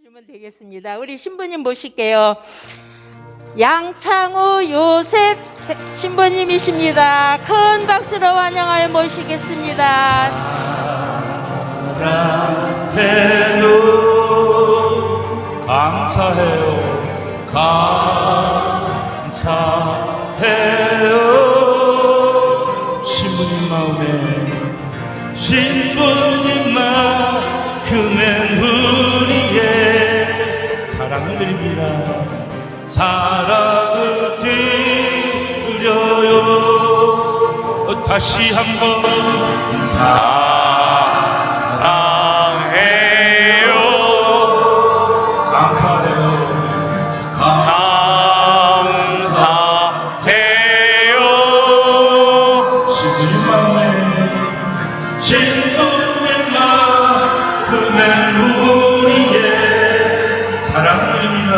주시면 되겠습니다. 우리 신부님 모실게요. 양창우 요셉 신부님이십니다. 큰 박수로 환영하여 모시겠습니다. 사랑해요, 감사해요, 감사해요. 신부님 마음에 신부님만큼은 우리의 사랑을 드립니다. 사랑을 드려요. 다시 한번 사랑해요, 감사해요, 감사해요. 신부님 마음에 신부님만큼은 우리의 사랑을 드립니다.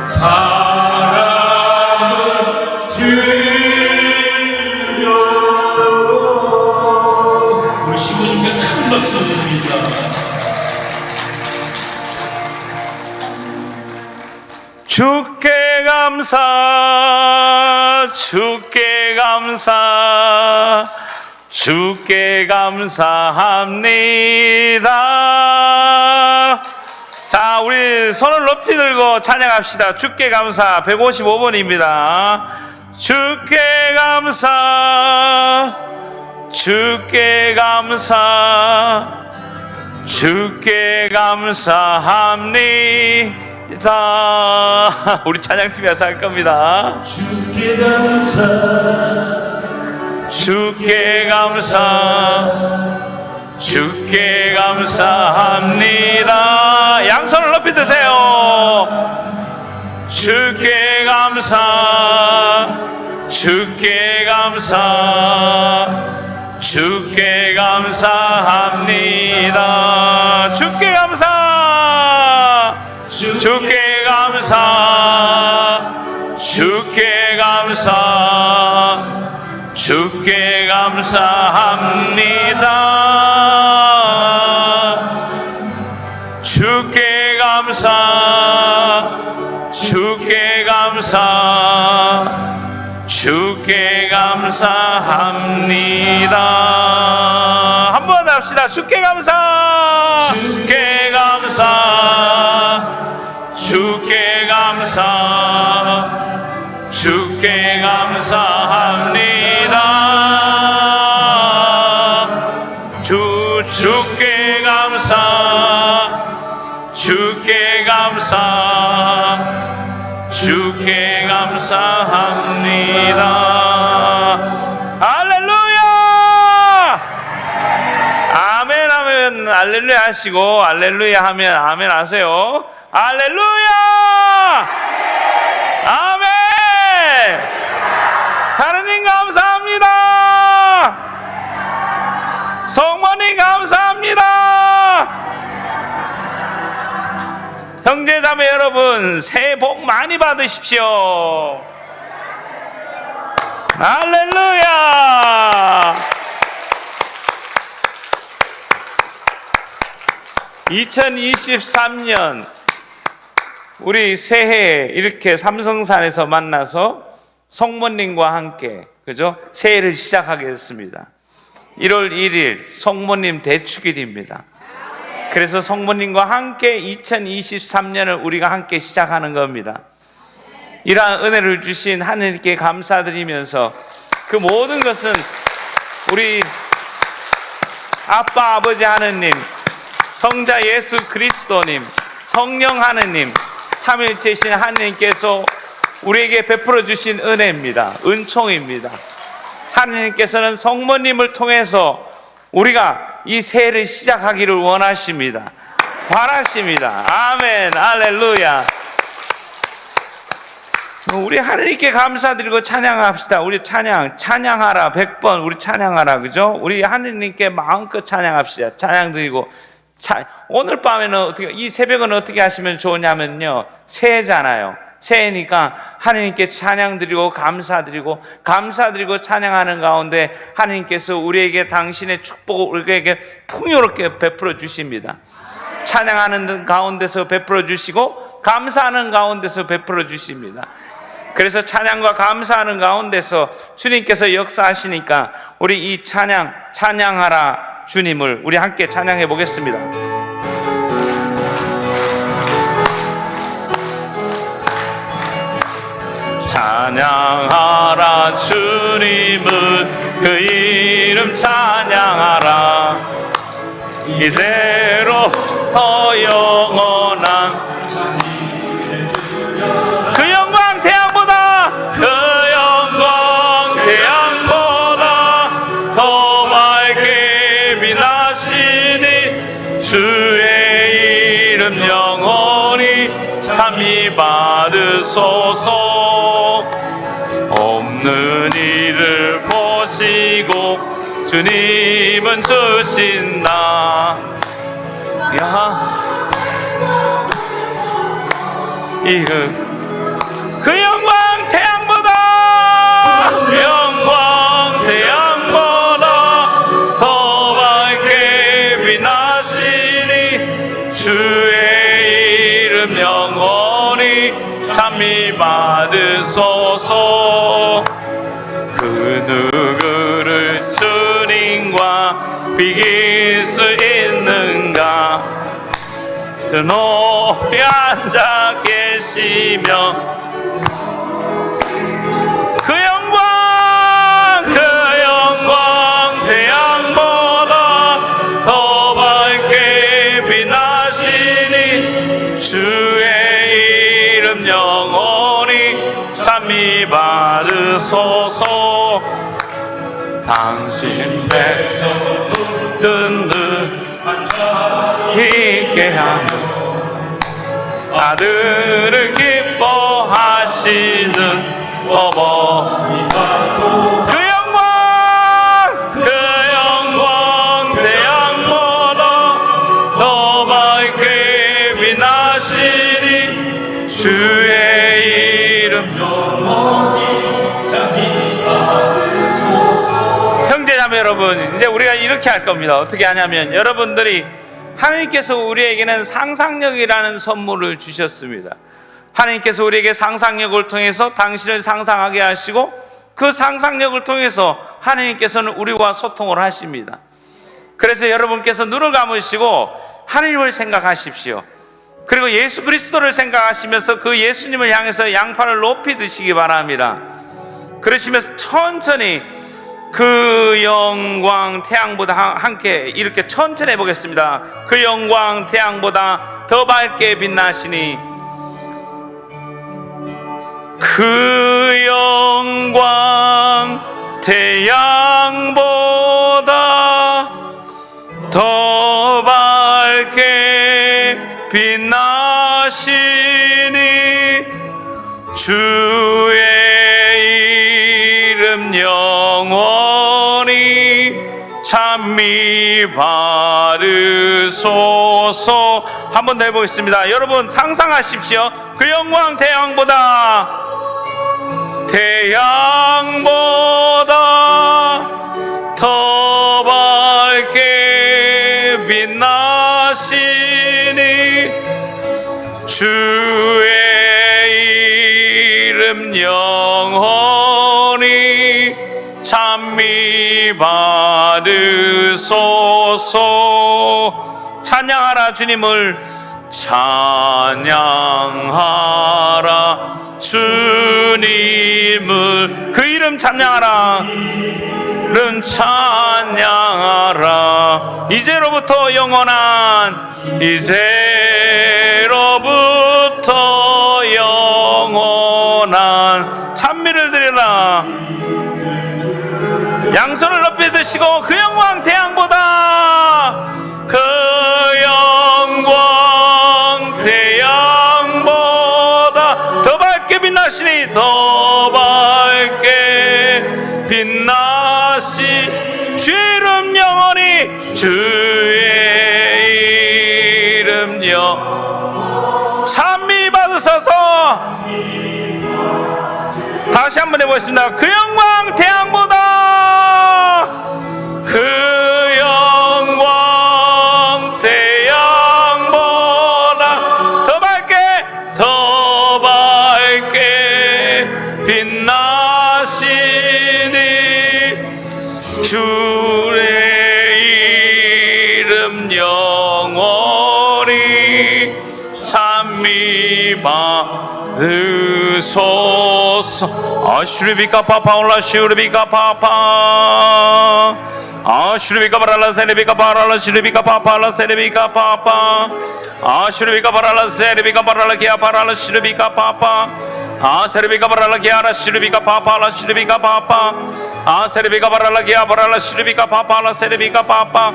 사랑을 드려. 우리 신부님께 큰 박수 드립니다. 주께 감사, 주께 감사, 주께 감사합니다. 자, 우리 손을 높이 들고 찬양합시다. 주께 감사 155번입니다. 주께 감사, 주께 감사, 주께 감사합니다. 우리 찬양팀에서 할 겁니다. 주께 감사, 주께 감사, 주께 감사합니다. 양손을 높이 드세요. 주께 감사, 주께 감사, 주께 감사합니다. 주께 감사, 주께 감사, 주께 감사, 주께 감사합니다. 주께 감사, 주께 감사, 주께 감사합니다. 한 번 합시다. 주께 감사, 주께 감사, 주께 감사, 주께 감사합니다. 주께 감사, 주께 감사, 주께 감사합니다. 할렐루야! 아멘 하면 할렐루야 하시고, 할렐루야 하면 아멘 하세요. 할렐루야! 아멘! 하느님 감사합니다. 성모님 감사합니다. 형제자매 여러분, 새해 복 많이 받으십시오. 할렐루야. 2023년 우리 새해 이렇게 삼성산에서 만나서 성모님과 함께, 그죠? 새해를 시작하겠습니다. 1월 1일 성모님 대축일입니다. 그래서 성모님과 함께 2023년을 우리가 함께 시작하는 겁니다. 이러한 은혜를 주신 하느님께 감사드리면서 그 모든 것은 우리 아빠 아버지 하느님, 성자 예수 그리스도님, 성령 하느님, 삼위일체이신 하느님께서 우리에게 베풀어 주신 은혜입니다. 은총입니다. 하느님께서는 성모님을 통해서 우리가 이 새해를 시작하기를 원하십니다. 바라십니다. 아멘. 할렐루야. 우리 하느님께 감사드리고 찬양합시다. 우리 찬양하라 100번 우리 찬양하라, 그죠? 우리 하느님께 마음껏 찬양합시다. 찬양드리고 오늘 밤에는 어떻게, 이 새벽은 어떻게 하시면 좋으냐면요, 새해잖아요. 새해니까 하느님께 찬양드리고 감사드리고 찬양하는 가운데 하느님께서 우리에게 당신의 축복을 우리에게 풍요롭게 베풀어 주십니다. 찬양하는 가운데서 베풀어 주시고 감사하는 가운데서 베풀어 주십니다. 그래서 찬양과 감사하는 가운데서 주님께서 역사하시니까 우리 이 찬양하라 주님을 우리 함께 찬양해 보겠습니다. 찬양하라 주님을 그 이름 찬양하라 이제로부터 영원한 그 영광 태양보다 그 영광 태양보다 더 밝게 빛나시니 주의 이름 영원히 찬미 받으소서. 없는 이를 보시고 주님은 주신다. 그 영광 태양보다 영광 태양보다 더 밝게 빛나시니 주의 이름 영원히 찬미 받으소서. 그 누구를 주님과 비길 수 있는가. 그 높이 앉아 계시며 그 영광 태양보다 더 밝게 빛나시니 주의 이름 영원히 찬미 받으소서. 당신 백성 든든 있게 하는 아들을 기뻐하시는 어머니 그 영광 태양보다 더 밝게 빛나시니 주의 이름 형제자매 여러분, 이제 우리가 이렇게 할 겁니다. 어떻게 하냐면 여러분들이 하나님께서 우리에게는 상상력이라는 선물을 주셨습니다. 하나님께서 우리에게 상상력을 통해서 당신을 상상하게 하시고 그 상상력을 통해서 하나님께서는 우리와 소통을 하십니다. 그래서 여러분께서 눈을 감으시고 하나님을 생각하십시오. 그리고 예수 그리스도를 생각하시면서 그 예수님을 향해서 양팔을 높이 드시기 바랍니다. 그러시면서 천천히 그 영광 태양보다 함께 이렇게 천천히 해보겠습니다. 그 영광 태양보다 더 밝게 빛나시니 그 영광 태양보다 더 밝게 빛나시니 주의 이름 영원히 찬미 받으소서. 한 번 더 해보겠습니다. 여러분 상상하십시오. 그 영광 태양보다 더 밝게 빛나시니 주의 이름 영원히 찬미 받으소서. 찬양하라 주님을 찬양하라 주님을 그 이름 찬양하라 이름 찬양하라 이제로부터 영원한 찬미를 드리라. 양손을 높이 드시고 그 영광 태양보다 그 영광 태양보다 더 밝게 빛나시니 더 밝게 빛나시 주의 이름 영원히 주의 이름 찬미 받으소서. 다시 한번 해보겠습니다. 그 영광 태양보다 그 영광 태양보다 받으소서. 아슈리비카 파파 올라 슈리비카 파파 아슈리비카 바랄라 세리비카 바랄라 슈리비카 파파라 세리비카 파파 아슈리비카 바랄라 세리비카 바랄라 기아 바랄라 슈리비카 파파 세리비카 바랄라 기아라 슈리비카 파파라 슈리비카 파파 세리비카 바랄라 기아 바랄라 슈리비카 파파라 세리비카 파파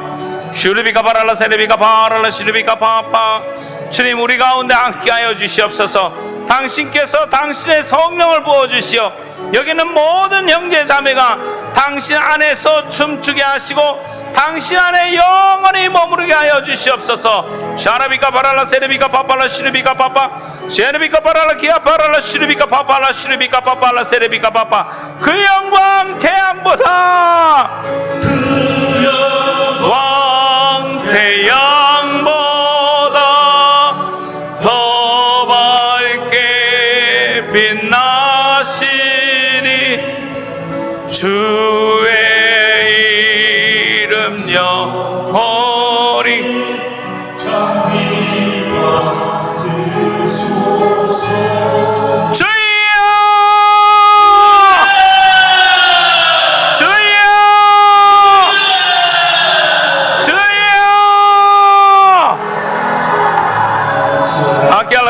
슈리비카 바랄라 세리비카 바랄라 슈리비카 파파. 주님, 우리 가운데 함께하여 주시옵소서. 당신께서 당신의 성령을 부어주시어 여기는 모든 형제 자매가 당신 안에서 춤추게 하시고 당신 안에 영원히 머무르게 하여 주시옵소서. 샤라비카 바랄라 세르비카 파팔라 슈르비카 파파 쉐르비카 바랄라 기아 바랄라 슈르비카 파팔라 슈르비카 파팔라 세르비카 파파. 그 영광 태양보다 왕 태양보다 더 밝게 빛나시니 주의 이름 영원히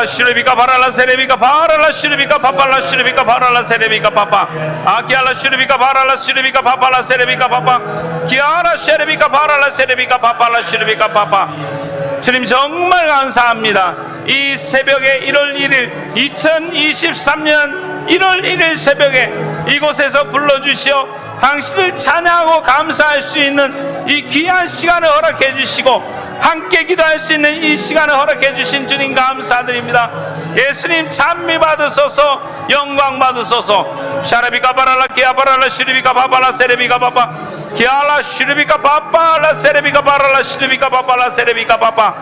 슈르비카 바랄라 세레비카 바랄라 슈르비카 파팔라 슈르비카 바랄라 세레비카 파파 아키알라 슈르비카 바랄라 슈르비카 파팔라 세레비카 파파 기아라 슈르비카 바랄라 세레비카 파팔라 슈르비카 파파. 주님, 정말 감사합니다. 이 새벽에 1월 1일 2023년 1월 1일 새벽에 이곳에서 불러주시어 당신을 찬양하고 감사할 수 있는 이 귀한 시간을 허락해 주시고 함께 기도할 수 있는 이 시간을 허락해 주신 주님 감사드립니다. 예수님 찬미 받으소서, 영광 받으소서. 샤라비카 바랄라 기아 바랄라 슈리비카 바발라 세레비카 바바 기알라 슈리비카 바발라 세레비카 바랄라 슈리비카 바발라 세레비카 바바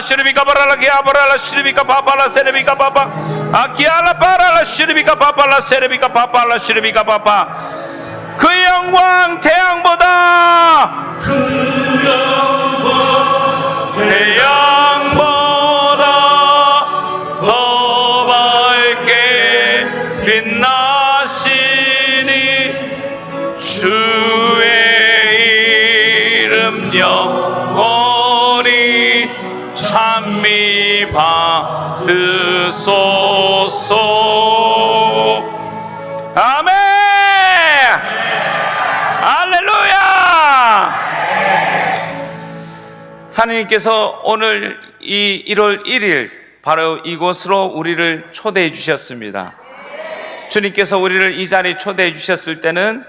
슈리비카 바랄라 기아 바랄라 슈리비카 바발라 세레비카 바바 기알라 바랄라 슈리비카 바발라 세레비카 바발라 슈리비카 바바. 그 영광 태양보다 태양보다 더 밝게 빛나시니 주의 이름 영원히 찬미 받으소서. 아멘. 할렐루야. 하느님께서 오늘 이 1월 1일 바로 이곳으로 우리를 초대해 주셨습니다. 주님께서 우리를 이 자리에 초대해 주셨을 때는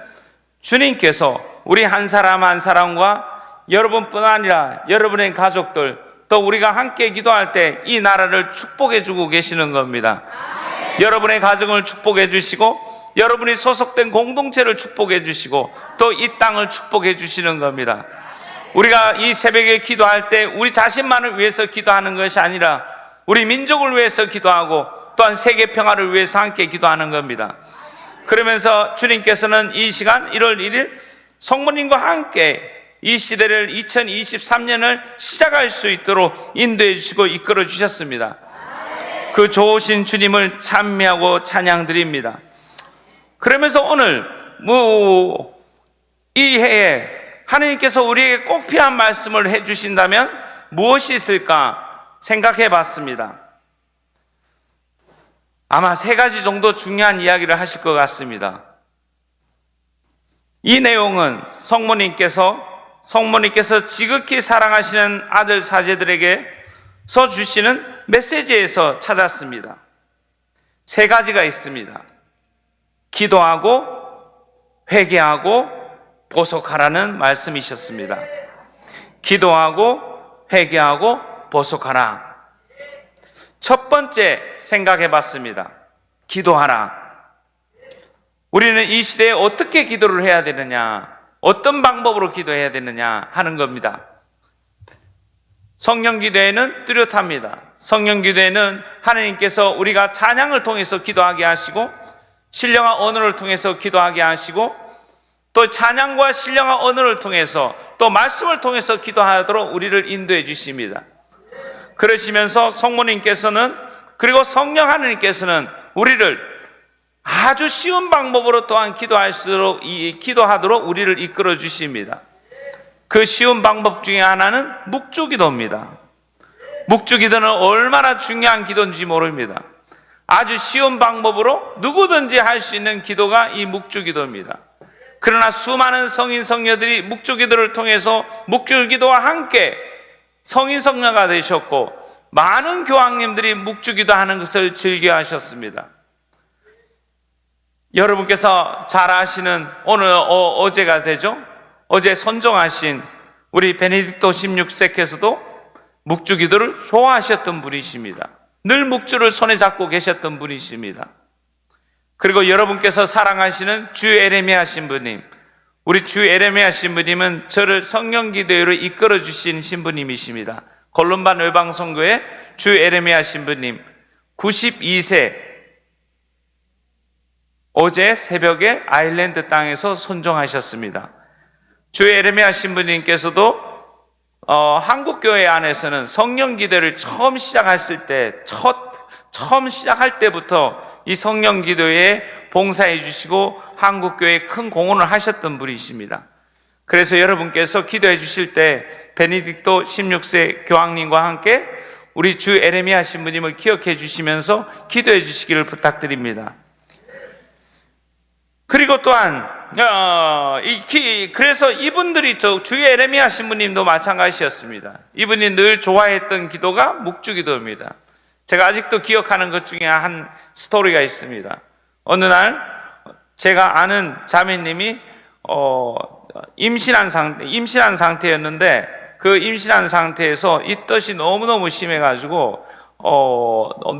주님께서 우리 한 사람 한 사람과 여러분뿐 아니라 여러분의 가족들 또 우리가 함께 기도할 때 이 나라를 축복해 주고 계시는 겁니다. 여러분의 가정을 축복해 주시고 여러분이 소속된 공동체를 축복해 주시고 또 이 땅을 축복해 주시는 겁니다. 우리가 이 새벽에 기도할 때 우리 자신만을 위해서 기도하는 것이 아니라 우리 민족을 위해서 기도하고 또한 세계 평화를 위해서 함께 기도하는 겁니다. 그러면서 주님께서는 이 시간 1월 1일 성모님과 함께 이 시대를 2023년을 시작할 수 있도록 인도해 주시고 이끌어 주셨습니다. 그 좋으신 주님을 찬미하고 찬양드립니다. 그러면서 오늘 이 해에 하느님께서 우리에게 꼭 필요한 말씀을 해주신다면 무엇이 있을까 생각해 봤습니다. 아마 3가지 정도 중요한 이야기를 하실 것 같습니다. 이 내용은 성모님께서 지극히 사랑하시는 아들 사제들에게서 주시는 메시지에서 찾았습니다. 3가지가 있습니다. 기도하고 회개하고 보속하라는 말씀이셨습니다. 기도하고 회개하고 보속하라. 첫 번째 생각해 봤습니다. 기도하라. 우리는 이 시대에 어떻게 기도를 해야 되느냐, 어떤 방법으로 기도해야 되느냐 하는 겁니다. 성령 기도에는 뚜렷합니다. 성령 기도에는 하나님께서 우리가 찬양을 통해서 기도하게 하시고 신령한 언어를 통해서 기도하게 하시고 또 찬양과 신령한 언어를 통해서 또 말씀을 통해서 기도하도록 우리를 인도해 주십니다. 그러시면서 성모님께서는 그리고 성령 하나님께서는 우리를 아주 쉬운 방법으로 또한 기도하도록 우리를 이끌어 주십니다. 그 쉬운 방법 중에 하나는 묵주기도입니다. 묵주기도는 얼마나 중요한 기도인지 모릅니다. 아주 쉬운 방법으로 누구든지 할 수 있는 기도가 이 묵주기도입니다. 그러나 수많은 성인 성녀들이 묵주기도를 통해서 묵주기도와 함께 성인 성녀가 되셨고, 많은 교황님들이 묵주기도 하는 것을 즐겨하셨습니다. 여러분께서 잘 아시는 어제가 되죠? 어제 선종하신 우리 베네딕토 16세께서도 묵주기도를 좋아하셨던 분이십니다. 늘 묵주를 손에 잡고 계셨던 분이십니다. 그리고 여러분께서 사랑하시는 주 에레미야 신부님, 우리 주 에레미야 신부님은 저를 성령기도회로 이끌어 주신 신부님이십니다. 골룸반 외방선교회 주 에레미야 신부님 92세, 어제 새벽에 아일랜드 땅에서 선종하셨습니다. 주 에레미야 신부님께서도 한국교회 안에서는 성령기도를 처음 시작했을 때, 처음 시작할 때부터 이 성령기도에 봉사해 주시고 한국교회에 큰 공헌을 하셨던 분이십니다. 그래서 여러분께서 기도해 주실 때 베네딕토 16세 교황님과 함께 우리 주 에레미야 신부님을 기억해 주시면서 기도해 주시기를 부탁드립니다. 그리고 또한 그래서 이분들이 주 에레미야 신부님도 마찬가지였습니다. 이분이 늘 좋아했던 기도가 묵주기도입니다. 제가 아직도 기억하는 것 중에 한 스토리가 있습니다. 어느 날 제가 아는 자매님이 임신한 상태였는데, 그 임신한 상태에서 이 뜻이 너무너무 심해가지고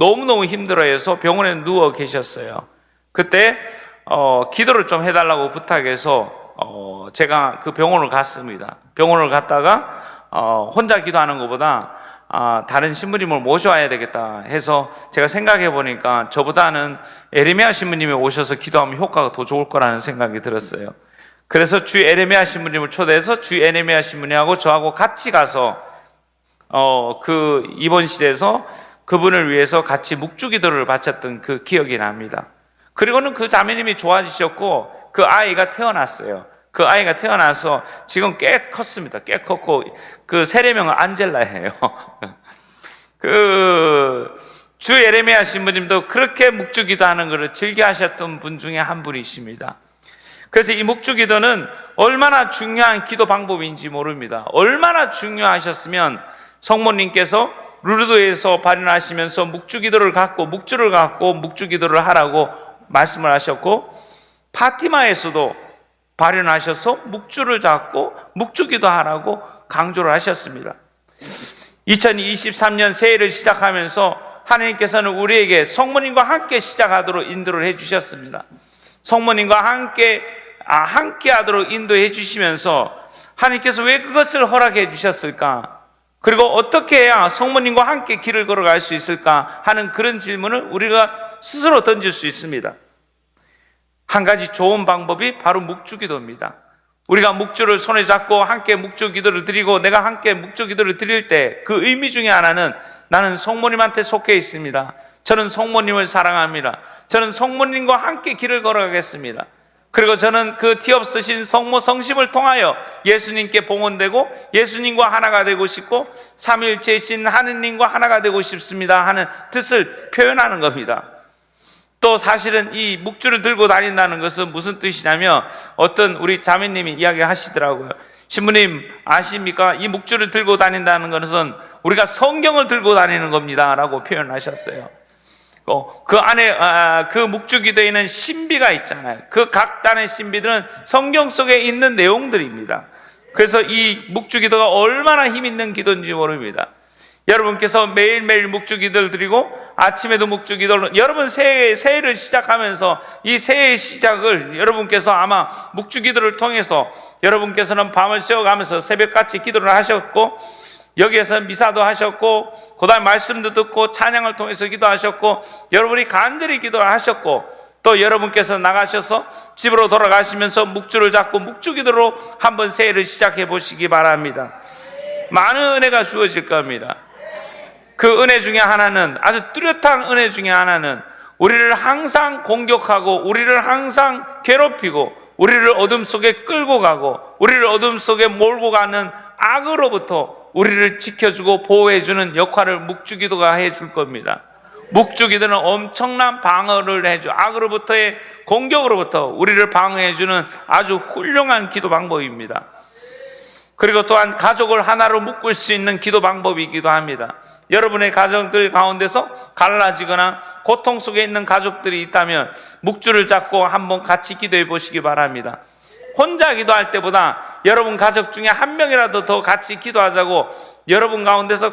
너무너무 힘들어해서 병원에 누워 계셨어요. 그때 기도를 좀 해달라고 부탁해서 제가 그 병원을 갔습니다. 병원을 갔다가 혼자 기도하는 것보다 다른 신부님을 모셔와야 되겠다 해서 제가 생각해 보니까 저보다는 에레미야 신부님이 오셔서 기도하면 효과가 더 좋을 거라는 생각이 들었어요. 그래서 주 에레미야 신부님을 초대해서 주 에레미야 신부님하고 저하고 같이 가서 그 입원실에서 그분을 위해서 같이 묵주기도를 바쳤던 그 기억이 납니다. 그리고는 그 자매님이 좋아지셨고 그 아이가 태어났어요. 그 아이가 태어나서 지금 꽤 컸습니다. 꽤 컸고 그 세례명은 안젤라예요. 그 주 에레미야 신부님도 그렇게 묵주기도 하는 것을 즐겨하셨던 분 중에 한 분이십니다. 그래서 이 묵주기도는 얼마나 중요한 기도 방법인지 모릅니다. 얼마나 중요하셨으면 성모님께서 루르드에서 발현하시면서 묵주를 갖고 묵주기도를 하라고 말씀을 하셨고, 파티마에서도 발현하셔서 묵주를 잡고 묵주기도 하라고 강조를 하셨습니다. 2023년 새해를 시작하면서 하나님께서는 우리에게 성모님과 함께 시작하도록 인도를 해주셨습니다. 성모님과 함께 하도록 인도해 주시면서 하나님께서 왜 그것을 허락해 주셨을까? 그리고 어떻게 해야 성모님과 함께 길을 걸어갈 수 있을까 하는 그런 질문을 우리가 스스로 던질 수 있습니다. 한 가지 좋은 방법이 바로 묵주기도입니다. 우리가 묵주를 손에 잡고 함께 묵주기도를 드리고, 내가 함께 묵주기도를 드릴 때 그 의미 중에 하나는 나는 성모님한테 속해 있습니다. 저는 성모님을 사랑합니다. 저는 성모님과 함께 길을 걸어가겠습니다. 그리고 저는 그 티 없으신 성모 성심을 통하여 예수님께 봉헌되고 예수님과 하나가 되고 싶고 삼위일체이신 하느님과 하나가 되고 싶습니다 하는 뜻을 표현하는 겁니다. 또 사실은 이 묵주를 들고 다닌다는 것은 무슨 뜻이냐면, 어떤 우리 자매님이 이야기하시더라고요. 신부님 아십니까? 이 묵주를 들고 다닌다는 것은 우리가 성경을 들고 다니는 겁니다 라고 표현하셨어요. 그 안에 그 묵주기도에는 신비가 있잖아요. 그 각 단의 신비들은 성경 속에 있는 내용들입니다. 그래서 이 묵주기도가 얼마나 힘 있는 기도인지 모릅니다. 여러분께서 매일매일 묵주기도를 드리고 아침에도 묵주기도를, 여러분 새해를 시작하면서 이 새해의 시작을 여러분께서 아마 묵주기도를 통해서 여러분께서는 밤을 새워가면서 새벽같이 기도를 하셨고, 여기에서 미사도 하셨고, 그 다음에 말씀도 듣고 찬양을 통해서 기도하셨고, 여러분이 간절히 기도를 하셨고, 또 여러분께서 나가셔서 집으로 돌아가시면서 묵주를 잡고 묵주기도로 한번 새해를 시작해 보시기 바랍니다. 많은 은혜가 주어질 겁니다. 그 은혜 중에 하나는, 아주 뚜렷한 은혜 중에 하나는 우리를 항상 공격하고 우리를 항상 괴롭히고 우리를 어둠 속에 끌고 가고 우리를 어둠 속에 몰고 가는 악으로부터 우리를 지켜주고 보호해주는 역할을 묵주기도가 해줄 겁니다. 묵주기도는 엄청난 방어를 해줘, 악으로부터의 공격으로부터 우리를 방어해주는 아주 훌륭한 기도 방법입니다. 그리고 또한 가족을 하나로 묶을 수 있는 기도 방법이기도 합니다. 여러분의 가정들 가운데서 갈라지거나 고통 속에 있는 가족들이 있다면 묵주를 잡고 한번 같이 기도해 보시기 바랍니다. 혼자 기도할 때보다 여러분 가족 중에 한 명이라도 더 같이 기도하자고, 여러분 가운데서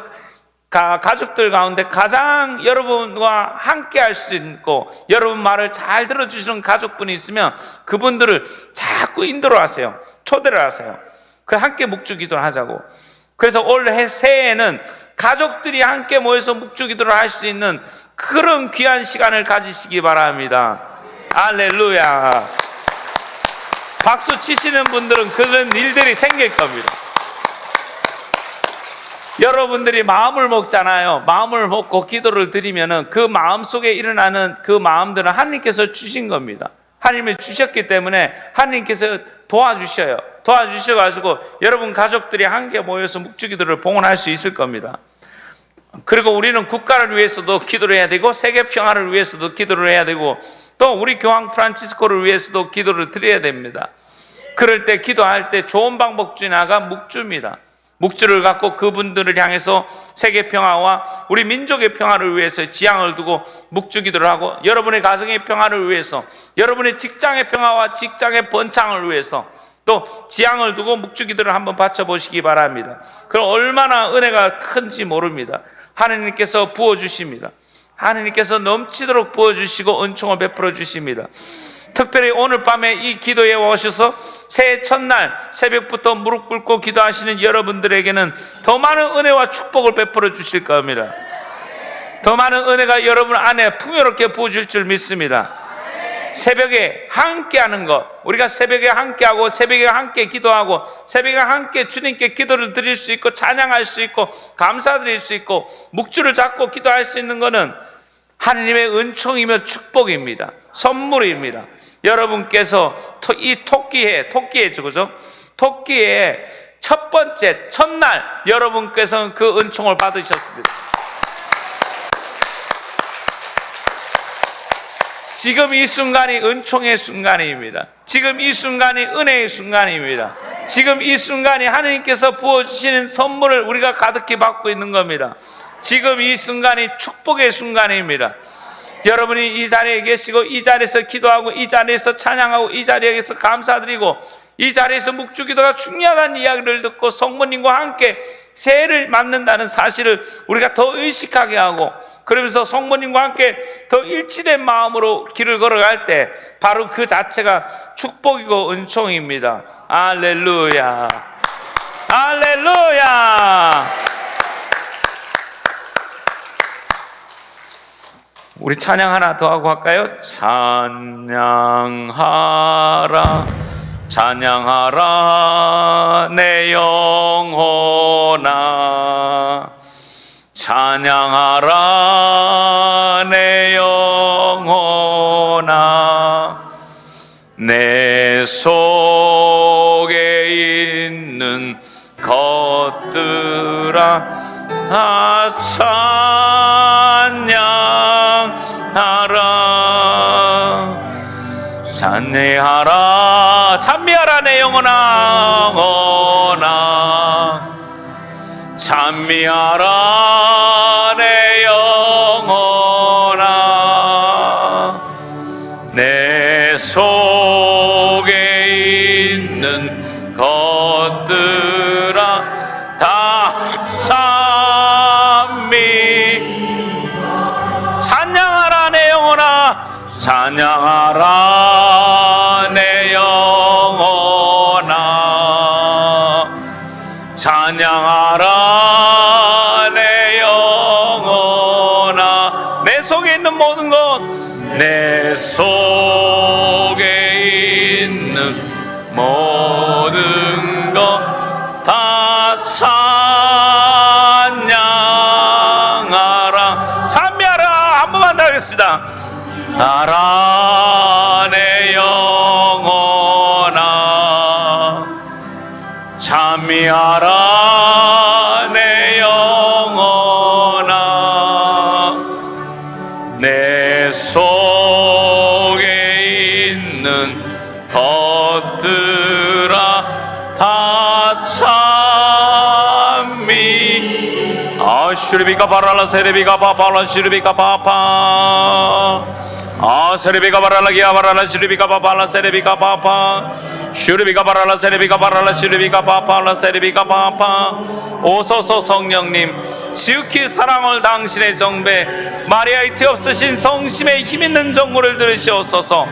가족들 가운데 가장 여러분과 함께 할 수 있고 여러분 말을 잘 들어주시는 가족분이 있으면 그분들을 자꾸 인도를 하세요. 초대를 하세요. 그 함께 묵주기도를 하자고. 그래서 올해 새해에는 가족들이 함께 모여서 묵주기도를 할 수 있는 그런 귀한 시간을 가지시기 바랍니다. 할렐루야. 박수 치시는 분들은 그런 일들이 생길 겁니다. 여러분들이 마음을 먹잖아요. 마음을 먹고 기도를 드리면은 그 마음 속에 일어나는 그 마음들은 하나님께서 주신 겁니다. 하나님이 주셨기 때문에 하나님께서 도와주셔요. 도와주셔가지고 여러분 가족들이 함께 모여서 묵주기도를 봉헌할 수 있을 겁니다. 그리고 우리는 국가를 위해서도 기도를 해야 되고 세계 평화를 위해서도 기도를 해야 되고 또 우리 교황 프란치스코를 위해서도 기도를 드려야 됩니다. 그럴 때 기도할 때 좋은 방법 중에 하나가 묵주입니다. 묵주를 갖고 그분들을 향해서 세계 평화와 우리 민족의 평화를 위해서 지향을 두고 묵주 기도를 하고, 여러분의 가정의 평화를 위해서, 여러분의 직장의 평화와 직장의 번창을 위해서 또 지향을 두고 묵주 기도를 한번 바쳐보시기 바랍니다. 그럼 얼마나 은혜가 큰지 모릅니다. 하나님께서 부어주십니다. 하나님께서 넘치도록 부어주시고 은총을 베풀어 주십니다. 특별히 오늘 밤에 이 기도에 오셔서 새해 첫날 새벽부터 무릎 꿇고 기도하시는 여러분들에게는 더 많은 은혜와 축복을 베풀어 주실 겁니다. 더 많은 은혜가 여러분 안에 풍요롭게 부어질 줄 믿습니다. 새벽에 함께하는 것, 우리가 새벽에 함께하고 새벽에 함께 기도하고 새벽에 함께 주님께 기도를 드릴 수 있고 찬양할 수 있고 감사드릴 수 있고 묵주를 잡고 기도할 수 있는 것은 하나님의 은총이며 축복입니다. 선물입니다. 여러분께서 이 토끼의 그죠? 토끼의 첫 번째 첫날 여러분께서는 그 은총을 받으셨습니다. 지금 이 순간이 은총의 순간입니다. 지금 이 순간이 은혜의 순간입니다. 지금 이 순간이 하나님께서 부어주시는 선물을 우리가 가득히 받고 있는 겁니다. 지금 이 순간이 축복의 순간입니다. 여러분이 이 자리에 계시고 이 자리에서 기도하고 이 자리에서 찬양하고 이 자리에서 감사드리고 이 자리에서 묵주기도가 중요하다는 이야기를 듣고 성모님과 함께 새해를 맞는다는 사실을 우리가 더 의식하게 하고, 그러면서 성모님과 함께 더 일치된 마음으로 길을 걸어갈 때 바로 그 자체가 축복이고 은총입니다. 할렐루야, 할렐루야. 우리 찬양 하나 더 하고 할까요? 찬양하라 찬양하라 내 영혼아, 찬양하라 내 영혼아, 내 속에 있는 것들아 다 찬양하라. 찬미하라 찬미하라 내 영혼아, 찬미하라 내 영혼아, 내 속에 있는 것들아 다 찬양하라 내 영혼아, 찬양하라 내 영혼아, 찬양하라 내 영혼아, 내 속에 있는 모든 것, 내 속에 있는 모든 것 다 찬양하라. 하겠습니다. 알아 내 영혼아 잠이 알아 내 영혼아 내 속에 있는 것들아 다 찬미 슈리비가 바랄라 세레비가 바팔라 슈리비가 바파 세레비가 바랄라 기아 바랄라 슈리비가 바팔라 세레비가 바파 슈리비가 바랄라 세레비가 바랄라 슈리비가 바팔라 세레비가 바파 오소서 성령님 지극히 사랑을 당신의 정배 마리아의 티 없으신 성심의 힘있는 정보를 들으시옵소서.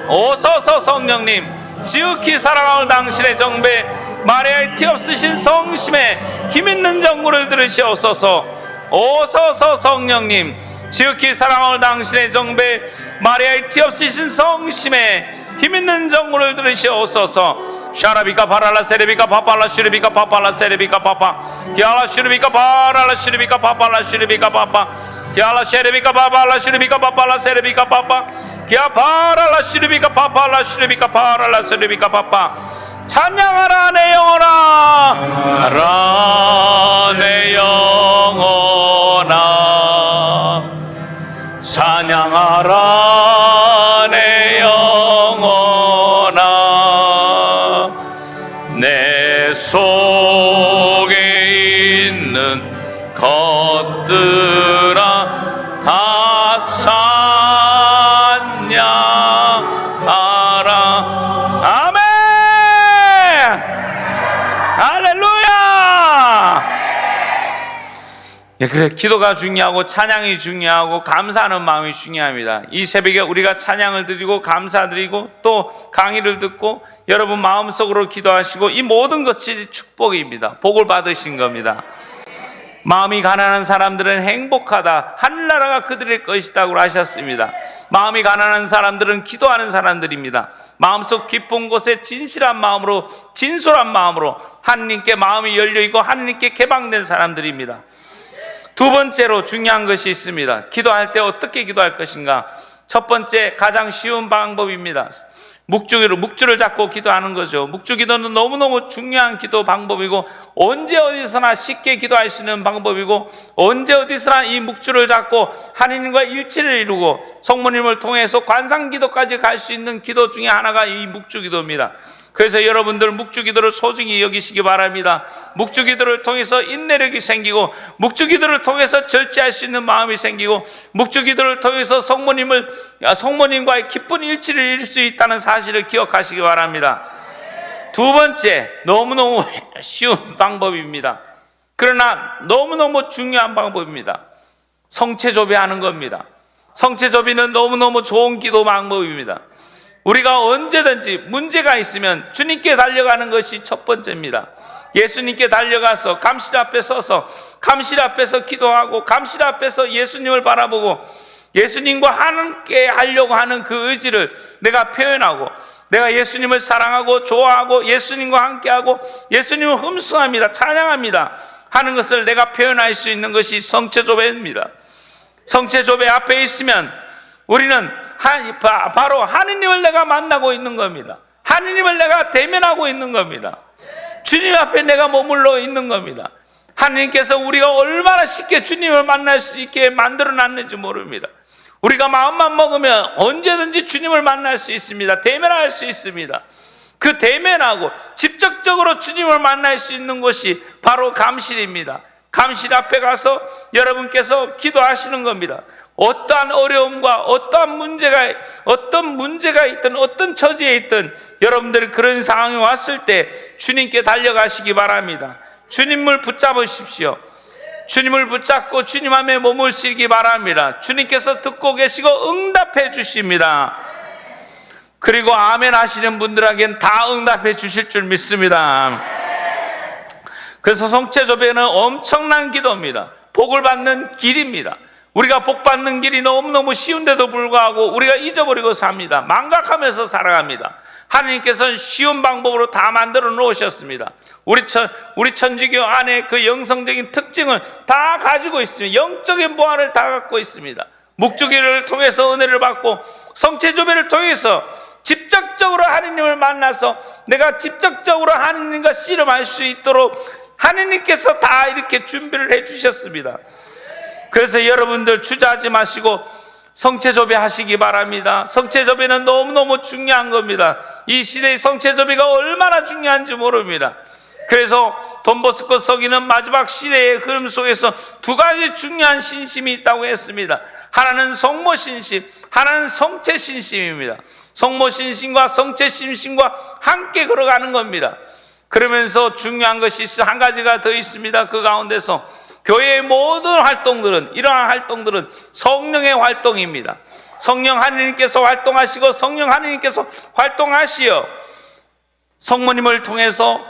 오소서 성령님 지극히 사랑을 당신의 정배 마리아의 티 없으신 성심의 힘있는 정구를 들으시옵소서. 오소서 성령님 지극히 사랑을 당신의 정배 마리아의 티 없으신 성심의 힘있는 정구를 들으시옵소서. 샤라비카 바랄라 세레비카 파팔라 슈리비카 파팔라 세레비카 파파 기알라 슈리비카 바랄라 슈리비카 파팔라 슈리비카 파파 기알라 쉐레비카 파팔라 슈리비카 파팔라 세레비카 파파 기아 바랄라 슈리비카 파팔라 슈리비카 바랄라 세레비카 파파 찬양하라 내 영혼아 라 내 영혼아 찬양하라 내 영혼아 내 속에 있는 것들아 다 찬양하라. 아멘. 할렐루야. 그래, 기도가 중요하고 찬양이 중요하고 감사하는 마음이 중요합니다. 이 새벽에 우리가 찬양을 드리고 감사드리고 또 강의를 듣고 여러분 마음속으로 기도하시고 이 모든 것이 축복입니다. 복을 받으신 겁니다. 마음이 가난한 사람들은 행복하다. 하늘나라가 그들의 것이다고 하셨습니다. 마음이 가난한 사람들은 기도하는 사람들입니다. 마음속 깊은 곳에 진실한 마음으로 진솔한 마음으로 하느님께 마음이 열려있고 하느님께 개방된 사람들입니다. 두 번째로 중요한 것이 있습니다. 기도할 때 어떻게 기도할 것인가? 첫 번째 가장 쉬운 방법입니다. 묵주를 잡고 기도하는 거죠. 묵주 기도는 너무너무 중요한 기도 방법이고 언제 어디서나 쉽게 기도할 수 있는 방법이고 언제 어디서나 이 묵주를 잡고 하느님과 일치를 이루고 성모님을 통해서 관상기도까지 갈 수 있는 기도 중에 하나가 이 묵주 기도입니다. 그래서 여러분들 묵주기도를 소중히 여기시기 바랍니다. 묵주기도를 통해서 인내력이 생기고 묵주기도를 통해서 절제할 수 있는 마음이 생기고 묵주기도를 통해서 성모님과의 깊은 일치를 이룰 수 있다는 사실을 기억하시기 바랍니다. 두 번째, 너무너무 쉬운 방법입니다. 그러나 너무너무 중요한 방법입니다. 성체조배하는 겁니다. 성체조배는 너무너무 좋은 기도 방법입니다. 우리가 언제든지 문제가 있으면 주님께 달려가는 것이 첫 번째입니다. 예수님께 달려가서 감실 앞에 서서 감실 앞에서 기도하고 감실 앞에서 예수님을 바라보고 예수님과 함께 하려고 하는 그 의지를 내가 표현하고 내가 예수님을 사랑하고 좋아하고 예수님과 함께하고 예수님을 흠숭합니다, 찬양합니다 하는 것을 내가 표현할 수 있는 것이 성체조배입니다. 성체조배 앞에 있으면 우리는 바로 하느님을 내가 만나고 있는 겁니다. 하느님을 내가 대면하고 있는 겁니다. 주님 앞에 내가 머물러 있는 겁니다. 하느님께서 우리가 얼마나 쉽게 주님을 만날 수 있게 만들어 놨는지 모릅니다. 우리가 마음만 먹으면 언제든지 주님을 만날 수 있습니다. 대면할 수 있습니다. 그 대면하고 직접적으로 주님을 만날 수 있는 곳이 바로 감실입니다. 감실 앞에 가서 여러분께서 기도하시는 겁니다. 어떠한 어려움과 어떤 문제가 있든 어떤 처지에 있든 여러분들이 그런 상황이 왔을 때 주님께 달려가시기 바랍니다. 주님을 붙잡으십시오. 주님을 붙잡고 주님 안에 머물시기 바랍니다. 주님께서 듣고 계시고 응답해 주십니다. 그리고 아멘 하시는 분들에겐 다 응답해 주실 줄 믿습니다. 그래서 성체조배는 엄청난 기도입니다. 복을 받는 길입니다. 우리가 복 받는 길이 너무너무 쉬운데도 불구하고 우리가 잊어버리고 삽니다. 망각하면서 살아갑니다. 하나님께서는 쉬운 방법으로 다 만들어 놓으셨습니다. 우리 천주교 안에 그 영성적인 특징을 다 가지고 있습니다. 영적인 보안을 다 갖고 있습니다. 묵주기를 통해서 은혜를 받고 성체조배를 통해서 직접적으로 하느님을 만나서 내가 직접적으로 하느님과 씨름할 수 있도록 하느님께서 다 이렇게 준비를 해 주셨습니다. 그래서 여러분들 주저하지 마시고 성체조배 하시기 바랍니다. 성체조배는 너무너무 중요한 겁니다. 이 시대의 성체조배가 얼마나 중요한지 모릅니다. 그래서 돈보스코 서기는 마지막 시대의 흐름 속에서 두 가지 중요한 신심이 있다고 했습니다. 하나는 성모신심, 하나는 성체신심입니다. 성모신심과 성체신심과 함께 걸어가는 겁니다. 그러면서 중요한 것이 한 가지가 더 있습니다. 그 가운데서 교회의 모든 활동들은, 이러한 활동들은 성령의 활동입니다. 성령 하느님께서 활동하시고 성령 하느님께서 활동하시어 성모님을 통해서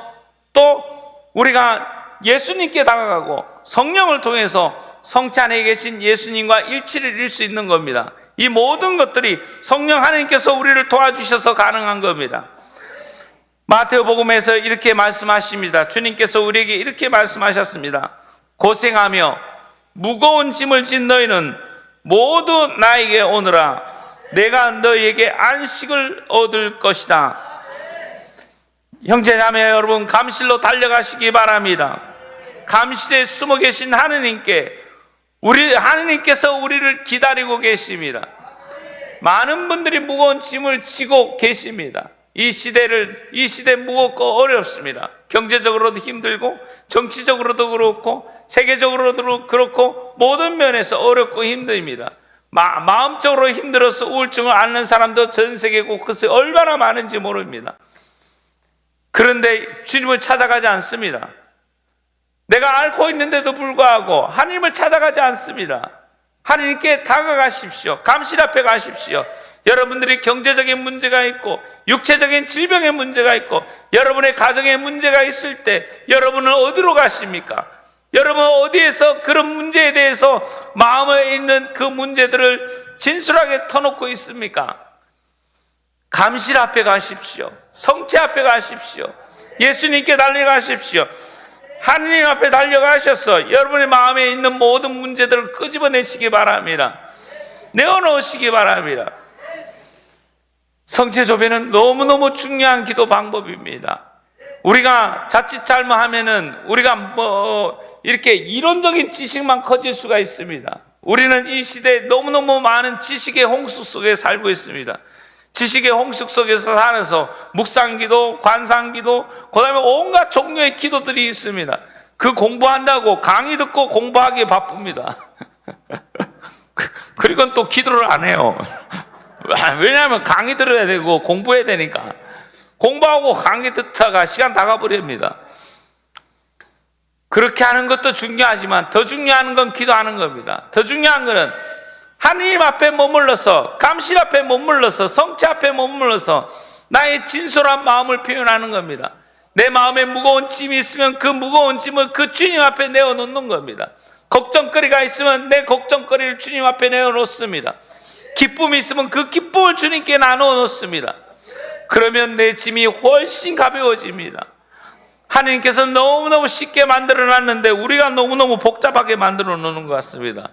또 우리가 예수님께 다가가고 성령을 통해서 성체 안에 계신 예수님과 일치를 이룰 수 있는 겁니다. 이 모든 것들이 성령 하나님께서 우리를 도와주셔서 가능한 겁니다. 마태복음에서 이렇게 말씀하십니다. 주님께서 우리에게 이렇게 말씀하셨습니다. 고생하며 무거운 짐을 진 너희는 모두 나에게 오너라. 내가 너희에게 안식을 얻을 것이다. 형제자매 여러분, 감실로 달려가시기 바랍니다. 감실에 숨어 계신 하느님께 하느님께서 우리를 기다리고 계십니다. 많은 분들이 무거운 짐을 지고 계십니다. 이 시대 무겁고 어렵습니다. 경제적으로도 힘들고 정치적으로도 그렇고 세계적으로도 그렇고 모든 면에서 어렵고 힘듭니다. 마음적으로 힘들어서 우울증을 앓는 사람도 전 세계고 그것이 얼마나 많은지 모릅니다. 그런데 주님을 찾아가지 않습니다. 내가 앓고 있는데도 불구하고 하나님을 찾아가지 않습니다. 하나님께 다가가십시오. 감실 앞에 가십시오. 여러분들이 경제적인 문제가 있고 육체적인 질병의 문제가 있고 여러분의 가정에 문제가 있을 때 여러분은 어디로 가십니까? 여러분 어디에서 그런 문제에 대해서 마음에 있는 그 문제들을 진솔하게 터놓고 있습니까? 감실 앞에 가십시오. 성체 앞에 가십시오. 예수님께 달려가십시오. 하느님 앞에 달려가셔서 여러분의 마음에 있는 모든 문제들을 끄집어내시기 바랍니다. 내어놓으시기 바랍니다. 성체조배는 너무너무 중요한 기도 방법입니다. 우리가 자칫 잘못하면은 우리가 이렇게 이론적인 지식만 커질 수가 있습니다. 우리는 이 시대에 너무너무 많은 지식의 홍수 속에 살고 있습니다. 지식의 홍수 속에서 살아서 묵상기도, 관상기도, 그 다음에 온갖 종류의 기도들이 있습니다. 그 공부한다고 강의 듣고 공부하기에 바쁩니다. 그리고 또 기도를 안 해요. 왜냐하면 강의 들어야 되고 공부해야 되니까. 공부하고 강의 듣다가 시간 다 가버립니다. 그렇게 하는 것도 중요하지만 더 중요한 건 기도하는 겁니다. 더 중요한 것은 하느님 앞에 머물러서, 감실 앞에 머물러서, 성체 앞에 머물러서 나의 진솔한 마음을 표현하는 겁니다. 내 마음에 무거운 짐이 있으면 그 무거운 짐을 그 주님 앞에 내어놓는 겁니다. 걱정거리가 있으면 내 걱정거리를 주님 앞에 내어놓습니다. 기쁨이 있으면 그 기쁨을 주님께 나눠 놓습니다. 그러면 내 짐이 훨씬 가벼워집니다. 하나님께서 너무너무 쉽게 만들어 놨는데 우리가 너무너무 복잡하게 만들어 놓는 것 같습니다.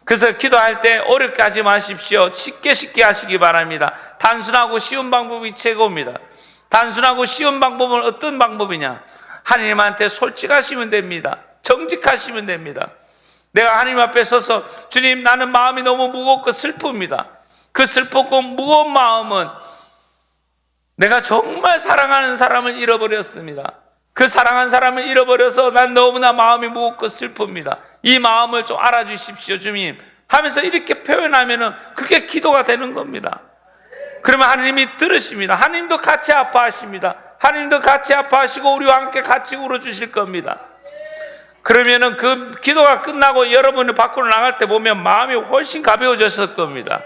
그래서 기도할 때 어렵게 하지 마십시오. 쉽게 하시기 바랍니다. 단순하고 쉬운 방법이 최고입니다. 단순하고 쉬운 방법은 어떤 방법이냐? 하나님한테 솔직하시면 됩니다. 정직하시면 됩니다. 내가 하나님 앞에 서서 주님, 나는 마음이 너무 무겁고 슬픕니다. 그 슬프고 무거운 마음은 내가 정말 사랑하는 사람을 잃어버렸습니다. 그 사랑한 사람을 잃어버려서 난 너무나 마음이 무겁고 슬픕니다. 이 마음을 좀 알아주십시오, 주님 하면서 이렇게 표현하면은 그게 기도가 되는 겁니다. 그러면 하나님이 들으십니다. 하나님도 같이 아파하십니다. 하나님도 같이 아파하시고 우리와 함께 같이 울어주실 겁니다. 그러면은 그 기도가 끝나고 여러분이 밖으로 나갈 때 보면 마음이 훨씬 가벼워졌을 겁니다.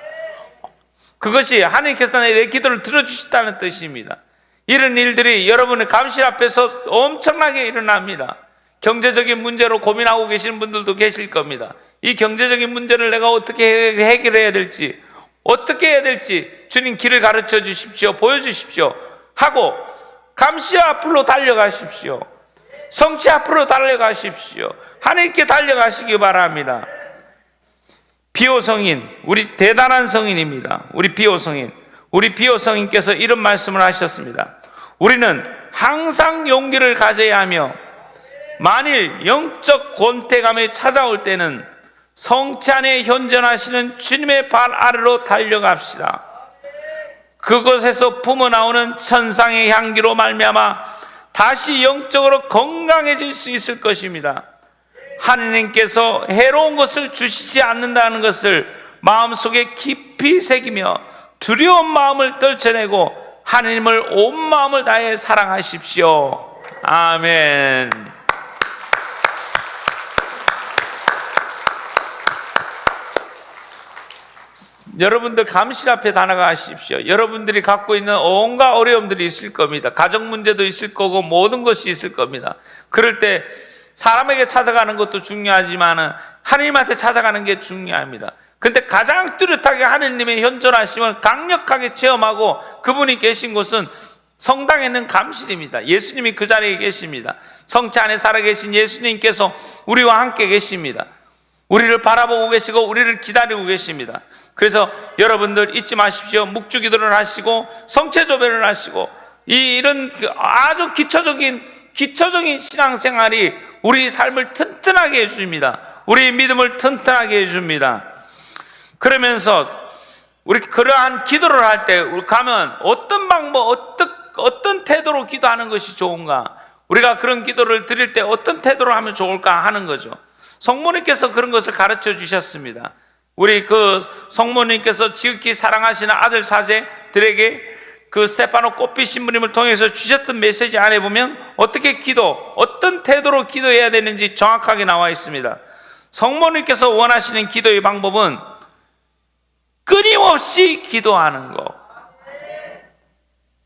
그것이 하나님께서 내 기도를 들어주셨다는 뜻입니다. 이런 일들이 여러분의 감실 앞에서 엄청나게 일어납니다. 경제적인 문제로 고민하고 계시는 분들도 계실 겁니다. 이 경제적인 문제를 내가 어떻게 해결해야 될지, 어떻게 해야 될지 주님 길을 가르쳐 주십시오. 보여주십시오. 하고 감실 앞으로 달려가십시오. 성체 앞으로 달려가십시오. 하나님께 달려가시기 바랍니다. 비오 성인, 우리 대단한 성인입니다. 우리 비오 성인. 우리 비오 성인께서 이런 말씀을 하셨습니다. 우리는 항상 용기를 가져야 하며 만일 영적 권태감이 찾아올 때는 성체 안에 현존하시는 주님의 발 아래로 달려갑시다. 그곳에서 품어나오는 천상의 향기로 말미암아 다시 영적으로 건강해질 수 있을 것입니다. 하느님께서 해로운 것을 주시지 않는다는 것을 마음속에 깊이 새기며 두려운 마음을 떨쳐내고 하느님을 온 마음을 다해 사랑하십시오. 아멘. 여러분들 감실 앞에 다나가십시오. 여러분들이 갖고 있는 온갖 어려움들이 있을 겁니다. 가정 문제도 있을 거고 모든 것이 있을 겁니다. 그럴 때 사람에게 찾아가는 것도 중요하지만 하느님한테 찾아가는 게 중요합니다. 근데 가장 뚜렷하게 하느님의 현존하심을 강력하게 체험하고 그분이 계신 곳은 성당에 있는 감실입니다. 예수님이 그 자리에 계십니다. 성체 안에 살아계신 예수님께서 우리와 함께 계십니다. 우리를 바라보고 계시고 우리를 기다리고 계십니다. 그래서 여러분들 잊지 마십시오. 묵주기도를 하시고 성체조배를 하시고 이런 아주 기초적인 신앙생활이 우리 삶을 튼튼하게 해줍니다. 우리 믿음을 튼튼하게 해줍니다. 그러면서 우리 그러한 기도를 할 때 가면 어떤 방법, 어떤 태도로 기도하는 것이 좋은가? 우리가 그런 기도를 드릴 때 어떤 태도로 하면 좋을까 하는 거죠. 성모님께서 그런 것을 가르쳐 주셨습니다. 우리 그 성모님께서 지극히 사랑하시는 아들 사제들에게 그 스테파노 꽃빛 신부님을 통해서 주셨던 메시지 안에 보면 어떻게 어떤 태도로 기도해야 되는지 정확하게 나와 있습니다. 성모님께서 원하시는 기도의 방법은 끊임없이 기도하는 거.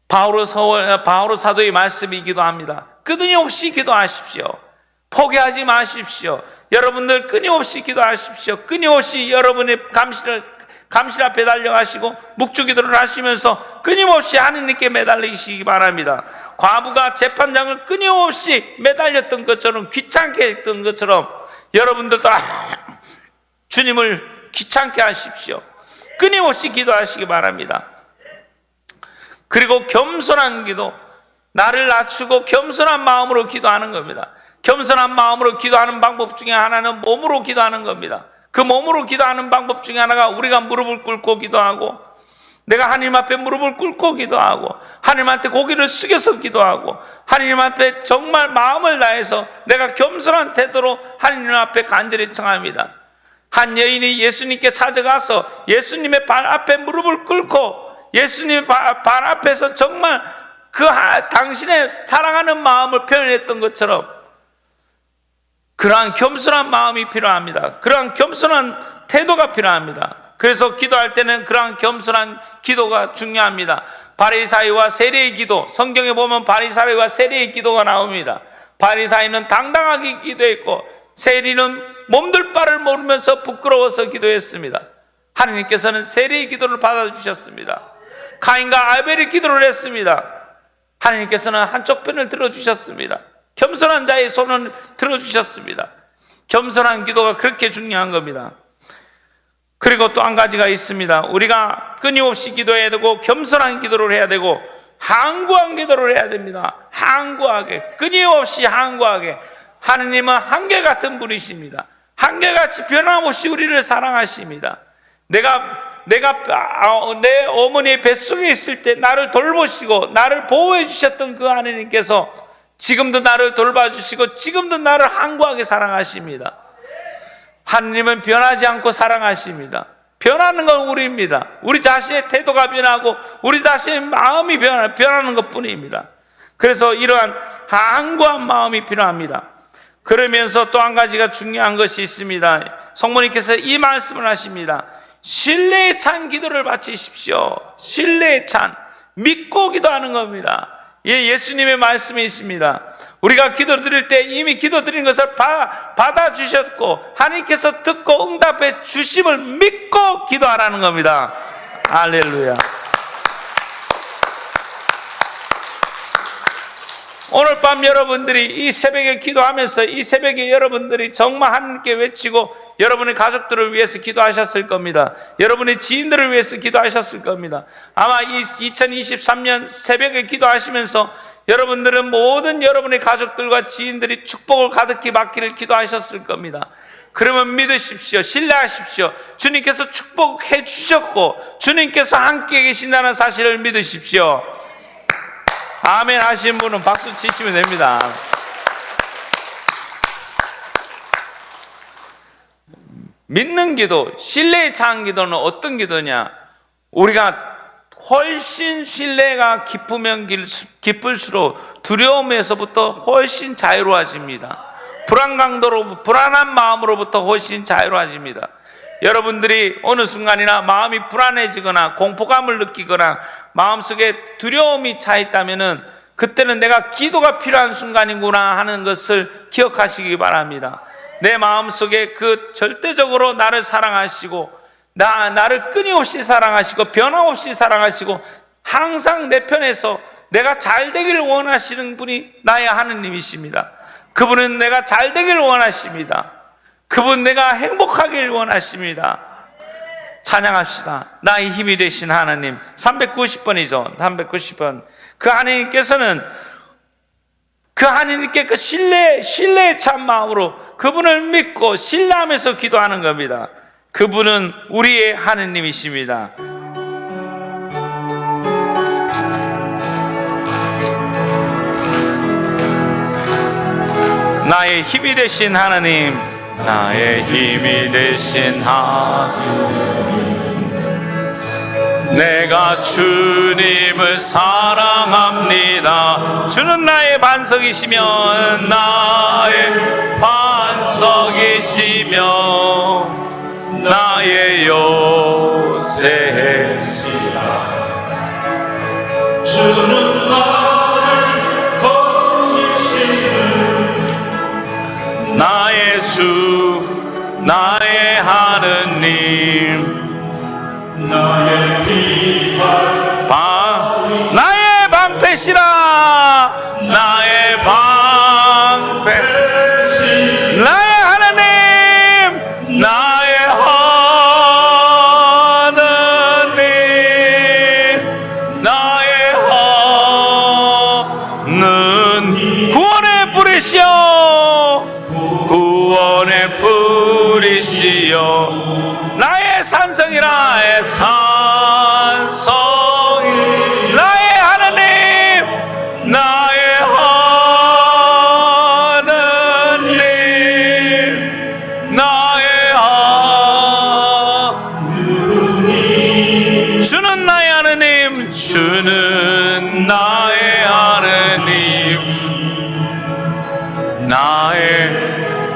바오로 사도의 말씀이기도 합니다. 끊임없이 기도하십시오. 포기하지 마십시오. 여러분들 끊임없이 기도하십시오. 끊임없이 여러분의 감실 앞에 달려가시고 묵주기도를 하시면서 끊임없이 하느님께 매달리시기 바랍니다. 과부가 재판장을 끊임없이 매달렸던 것처럼, 귀찮게 했던 것처럼 여러분들도 주님을 귀찮게 하십시오. 끊임없이 기도하시기 바랍니다. 그리고 겸손한 기도, 나를 낮추고 겸손한 마음으로 기도하는 겁니다. 겸손한 마음으로 기도하는 방법 중에 하나는 몸으로 기도하는 겁니다. 그 몸으로 기도하는 방법 중에 하나가 우리가 무릎을 꿇고 기도하고, 내가 하나님 앞에 무릎을 꿇고 기도하고, 하나님한테 고개를 숙여서 기도하고, 하나님 앞에 정말 마음을 다해서 내가 겸손한 태도로 하나님 앞에 간절히 청합니다. 한 여인이 예수님께 찾아가서 예수님의 발 앞에 무릎을 꿇고 예수님의 발 앞에서 정말 당신의 사랑하는 마음을 표현했던 것처럼 그러한 겸손한 마음이 필요합니다. 그러한 겸손한 태도가 필요합니다. 그래서 기도할 때는 그러한 겸손한 기도가 중요합니다. 바리사이와 세리의 기도, 성경에 보면 바리사이와 세리의 기도가 나옵니다. 바리사이는 당당하게 기도했고 세리는 몸둘 바를 모르면서 부끄러워서 기도했습니다. 하나님께서는 세리의 기도를 받아주셨습니다. 가인과 아벨의 기도를 했습니다. 하나님께서는 한쪽 편을 들어주셨습니다. 겸손한 자의 손을 들어주셨습니다. 겸손한 기도가 그렇게 중요한 겁니다. 그리고 또 한 가지가 있습니다. 우리가 끊임없이 기도해야 되고 겸손한 기도를 해야 되고 항구한 기도를 해야 됩니다. 항구하게, 끊임없이 항구하게. 하느님은 한결같은 분이십니다. 한결같이 변함없이 우리를 사랑하십니다. 내가 내 어머니의 뱃속에 있을 때 나를 돌보시고 나를 보호해 주셨던 그 하느님께서 지금도 나를 돌봐주시고 지금도 나를 항구하게 사랑하십니다. 하느님은 변하지 않고 사랑하십니다. 변하는 건 우리입니다. 우리 자신의 태도가 변하고 우리 자신의 마음이 변하는 것 뿐입니다. 그래서 이러한 항구한 마음이 필요합니다. 그러면서 또 한 가지가 중요한 것이 있습니다. 성모님께서 이 말씀을 하십니다. 신뢰에 찬 기도를 바치십시오. 신뢰에 찬, 믿고 기도하는 겁니다. 예수님의 말씀이 있습니다. 우리가 기도 드릴 때 이미 기도 드린 것을 받아주셨고 하나님께서 듣고 응답해 주심을 믿고 기도하라는 겁니다. 할렐루야. 오늘 밤 여러분들이 이 새벽에 기도하면서 이 새벽에 여러분들이 정말 하나님께 외치고 여러분의 가족들을 위해서 기도하셨을 겁니다. 여러분의 지인들을 위해서 기도하셨을 겁니다. 아마 이 2023년 새벽에 기도하시면서 여러분들은 모든 여러분의 가족들과 지인들이 축복을 가득히 받기를 기도하셨을 겁니다. 그러면 믿으십시오. 신뢰하십시오. 주님께서 축복해 주셨고 주님께서 함께 계신다는 사실을 믿으십시오. 아멘 하신 분은 박수 치시면 됩니다. 믿는 기도, 신뢰에 차한 기도는 어떤 기도냐? 우리가 훨씬 신뢰가 깊으면 깊을수록 두려움에서부터 훨씬 자유로워집니다. 불안한 마음으로부터 훨씬 자유로워집니다. 여러분들이 어느 순간이나 마음이 불안해지거나 공포감을 느끼거나 마음속에 두려움이 차 있다면은 그때는 내가 기도가 필요한 순간이구나 하는 것을 기억하시기 바랍니다. 내 마음속에 그 절대적으로 나를 사랑하시고 나를 끊임없이 사랑하시고 변함없이 사랑하시고 항상 내 편에서 내가 잘 되기를 원하시는 분이 나의 하느님이십니다. 그분은 내가 잘 되기를 원하십니다. 그분 내가 행복하길 원하십니다. 찬양합시다. 나의 힘이 되신 하나님. 390번이죠. 390번. 그 하나님께서는 그 하나님께 그 신뢰의 참 마음으로 그분을 믿고 신뢰하면서 기도하는 겁니다. 그분은 우리의 하나님이십니다. 나의 힘이 되신 하나님, 나의 힘이 되신 하나님, 내가 주님을 사랑합니다. 주는 나의 반석이시며 나의 반석이시며 나의 요새시라. 주는 나를 건지시는 나의 주, 나의 하느님, 나의 비방, 나의 방패시라. 나의 방패, 나의 하나님, 나의 하나님, 나의 하나님, 구원의 뿌리시여, 구원의 뿌리시여, 나의 산성이라, 나의 산성이, 나의 하나님, 나의 하나님, 나의 하나님, 주는 나의 하나님, 주는 나의 하나님, 나의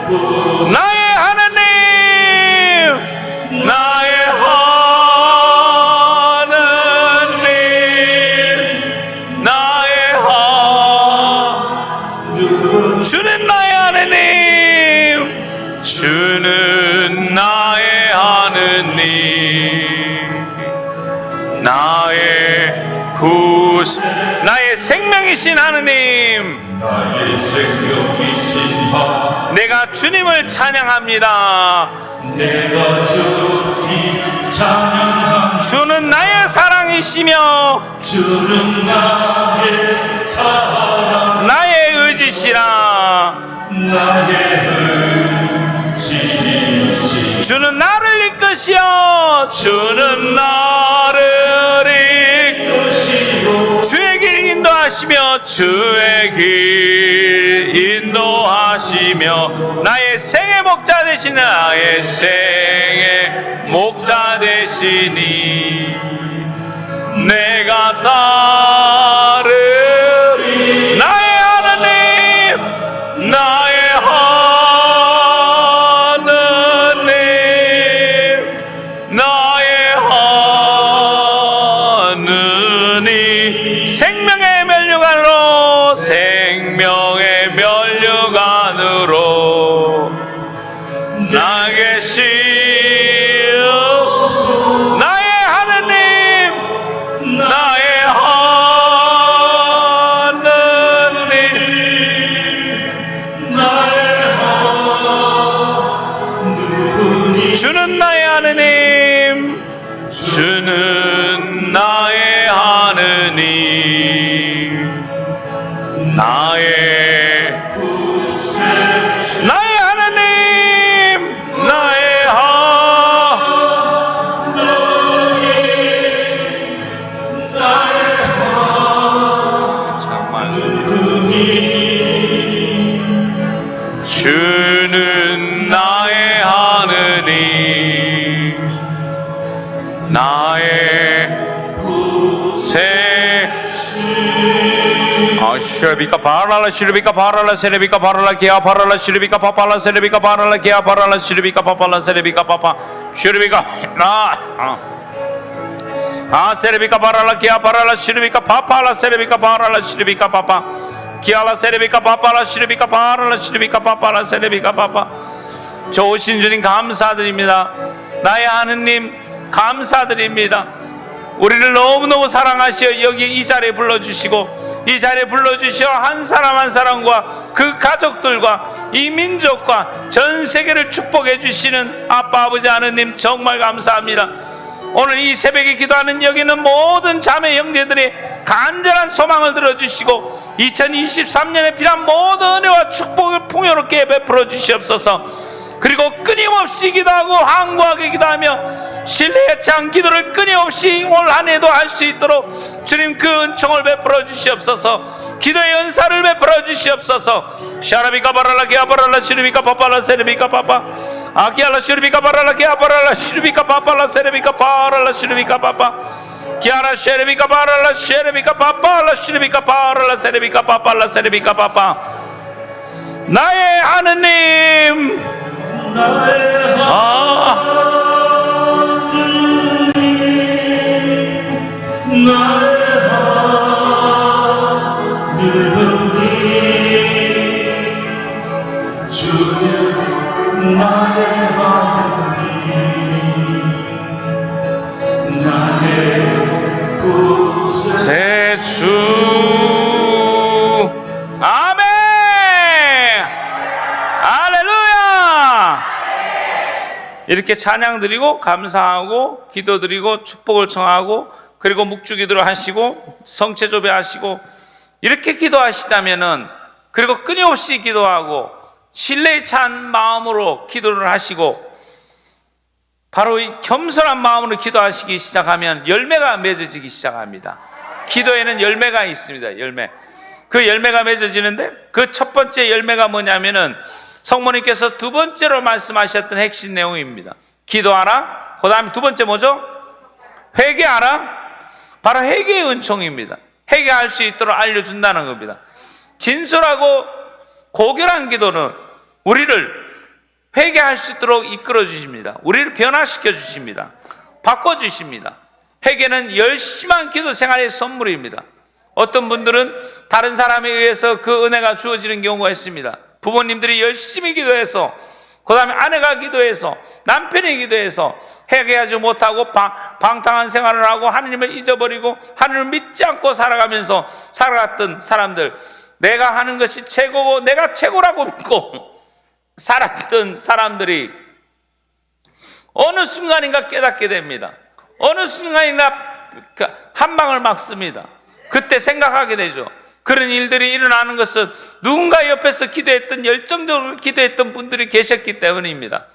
하나님, 나의 하나님, 나의 하나님, 주는 나의 하나님, 주는 나의 하나님, 나의 구주, 나의 생명이신 하나님, 나의 생명이신 하나님, 내가 주님을 찬양합니다. 내가 주님 찬양합니다. 주는 나의 사랑이시며 주는 나의 사랑, 나의 의지시라. 나의 의지시라. 주는 나를 이끄시어, 주는 나를 이끄시고 주의 길 인도하시며, 주의 길 인도하시며, 나의 생의 목자 되시니, 나의 생의 목자 되시니 내가 따르리. 나의 하나님, 나의 하나님, 나의 하느님, 생명의 면류관으로, 생명의 면류관으로 나 계시오. 나의 하나님, 나의 하나님, 주는 나의 하느님, 주는 나의 하느님, 나의 하느님, 나의 정말 주는 나의 하느님, 나의 구세. 시르비카 바랄라 시르비카 바랄라 세레비카 바랄라 게아 바랄라 시르비카 파팔라 세레비카 바랄라 게아 바랄라 시르비카 파팔라 세레비카 파파 시르비카 세레비카 바랄라 게아 바랄라 시르비카 파팔라 세레비카 바랄라 시르비카 파파 기알라 세레비카 파팔라 시르비카 바랄라 시르비카 파팔라 세레비카 파파. 좋으신 주님 감사드립니다. 나의 하느님 감사드립니다. 우리를 너무너무 사랑하시어 여기 이 자리에 불러주시고, 이 자리에 불러주시어 한 사람 한 사람과 그 가족들과 이 민족과 전 세계를 축복해 주시는 아빠 아버지 하느님 정말 감사합니다. 오늘 이 새벽에 기도하는 여기 있는 모든 자매 형제들의 간절한 소망을 들어주시고 2023년에 필요한 모든 은혜와 축복을 풍요롭게 베풀어 주시옵소서. 그리고 끊임없이 기도하고 항구하게 기도하며 신뢰에 찬 기도를 끊임없이 올 한 해도 할 수 있도록 주님 그 은총을 베풀어 주시옵소서. 기도의 연사를 베풀어 주시옵소서. 샤라비카 바랄라 게아바랄라 시르비카 파팔라 세르비카 파파 아키알라 시르비카 바랄라 게아바랄라 시르비카 파팔라 세르비카 파랄라 시르비카 파파 기아라 쉐르비카 바랄라 쉐르비카 파팔라 시르비카 파랄라 세르비카 파팔라 세르비카 파파. 나의 하느님, 제 주. 아멘. 할렐루야. 이렇게 찬양 드리고 감사하고 기도 드리고 축복을 청하고 그리고 묵주기도를 하시고 성체조배 하시고 이렇게 기도하시다면은, 그리고 끊임없이 기도하고 신뢰에 찬 마음으로 기도를 하시고 바로 이 겸손한 마음으로 기도하시기 시작하면 열매가 맺어지기 시작합니다. 기도에는 열매가 있습니다. 열매. 그 열매가 맺어지는데 그 첫 번째 열매가 뭐냐면은 성모님께서 두 번째로 말씀하셨던 핵심 내용입니다. 기도하라. 그 다음에 두 번째 뭐죠? 회개하라. 바로 회개의 은총입니다. 회개할 수 있도록 알려준다는 겁니다. 진솔하고 고결한 기도는 우리를 회개할 수 있도록 이끌어 주십니다. 우리를 변화시켜 주십니다. 바꿔 주십니다. 회개는 열심한 기도 생활의 선물입니다. 어떤 분들은 다른 사람에 의해서 그 은혜가 주어지는 경우가 있습니다. 부모님들이 열심히 기도해서, 그 다음에 아내가 기도해서, 남편이 기도해서 회개하지 못하고 방탕한 생활을 하고 하느님을 잊어버리고 하느님을 믿지 않고 살아가면서 살아갔던 사람들, 내가 하는 것이 최고고 내가 최고라고 믿고 살았던 사람들이 어느 순간인가 깨닫게 됩니다. 어느 순간인가 한 방을 막습니다. 그때 생각하게 되죠. 그런 일들이 일어나는 것은 누군가 옆에서 기도했던, 열정적으로 기도했던 분들이 계셨기 때문입니다.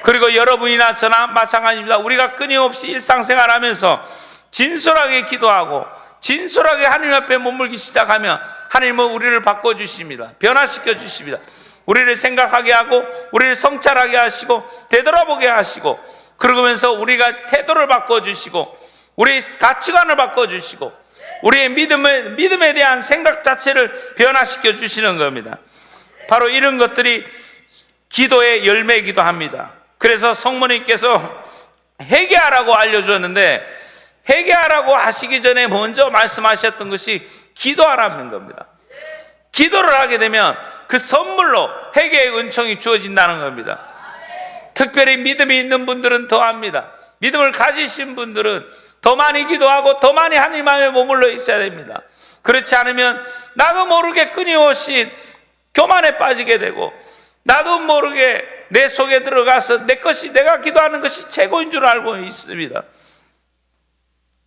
그리고 여러분이나 저나 마찬가지입니다. 우리가 끊임없이 일상생활하면서 진솔하게 기도하고 진솔하게 하나님 앞에 머물기 시작하면 하나님은 우리를 바꿔주십니다. 변화시켜 주십니다. 우리를 생각하게 하고 우리를 성찰하게 하시고 되돌아보게 하시고, 그러면서 우리가 태도를 바꿔주시고 우리의 가치관을 바꿔주시고 우리의 믿음에 대한 생각 자체를 변화시켜 주시는 겁니다. 바로 이런 것들이 기도의 열매이기도 합니다. 그래서 성모님께서 회개하라고 알려주었는데, 회개하라고 하시기 전에 먼저 말씀하셨던 것이 기도하라는 겁니다. 기도를 하게 되면 그 선물로 회개의 은총이 주어진다는 겁니다. 특별히 믿음이 있는 분들은 더 합니다. 믿음을 가지신 분들은 더 많이 기도하고 더 많이 하나님 안에 머물러 있어야 됩니다. 그렇지 않으면 나도 모르게 끊임없이 교만에 빠지게 되고 나도 모르게 내 속에 들어가서 내가 기도하는 것이 최고인 줄 알고 있습니다.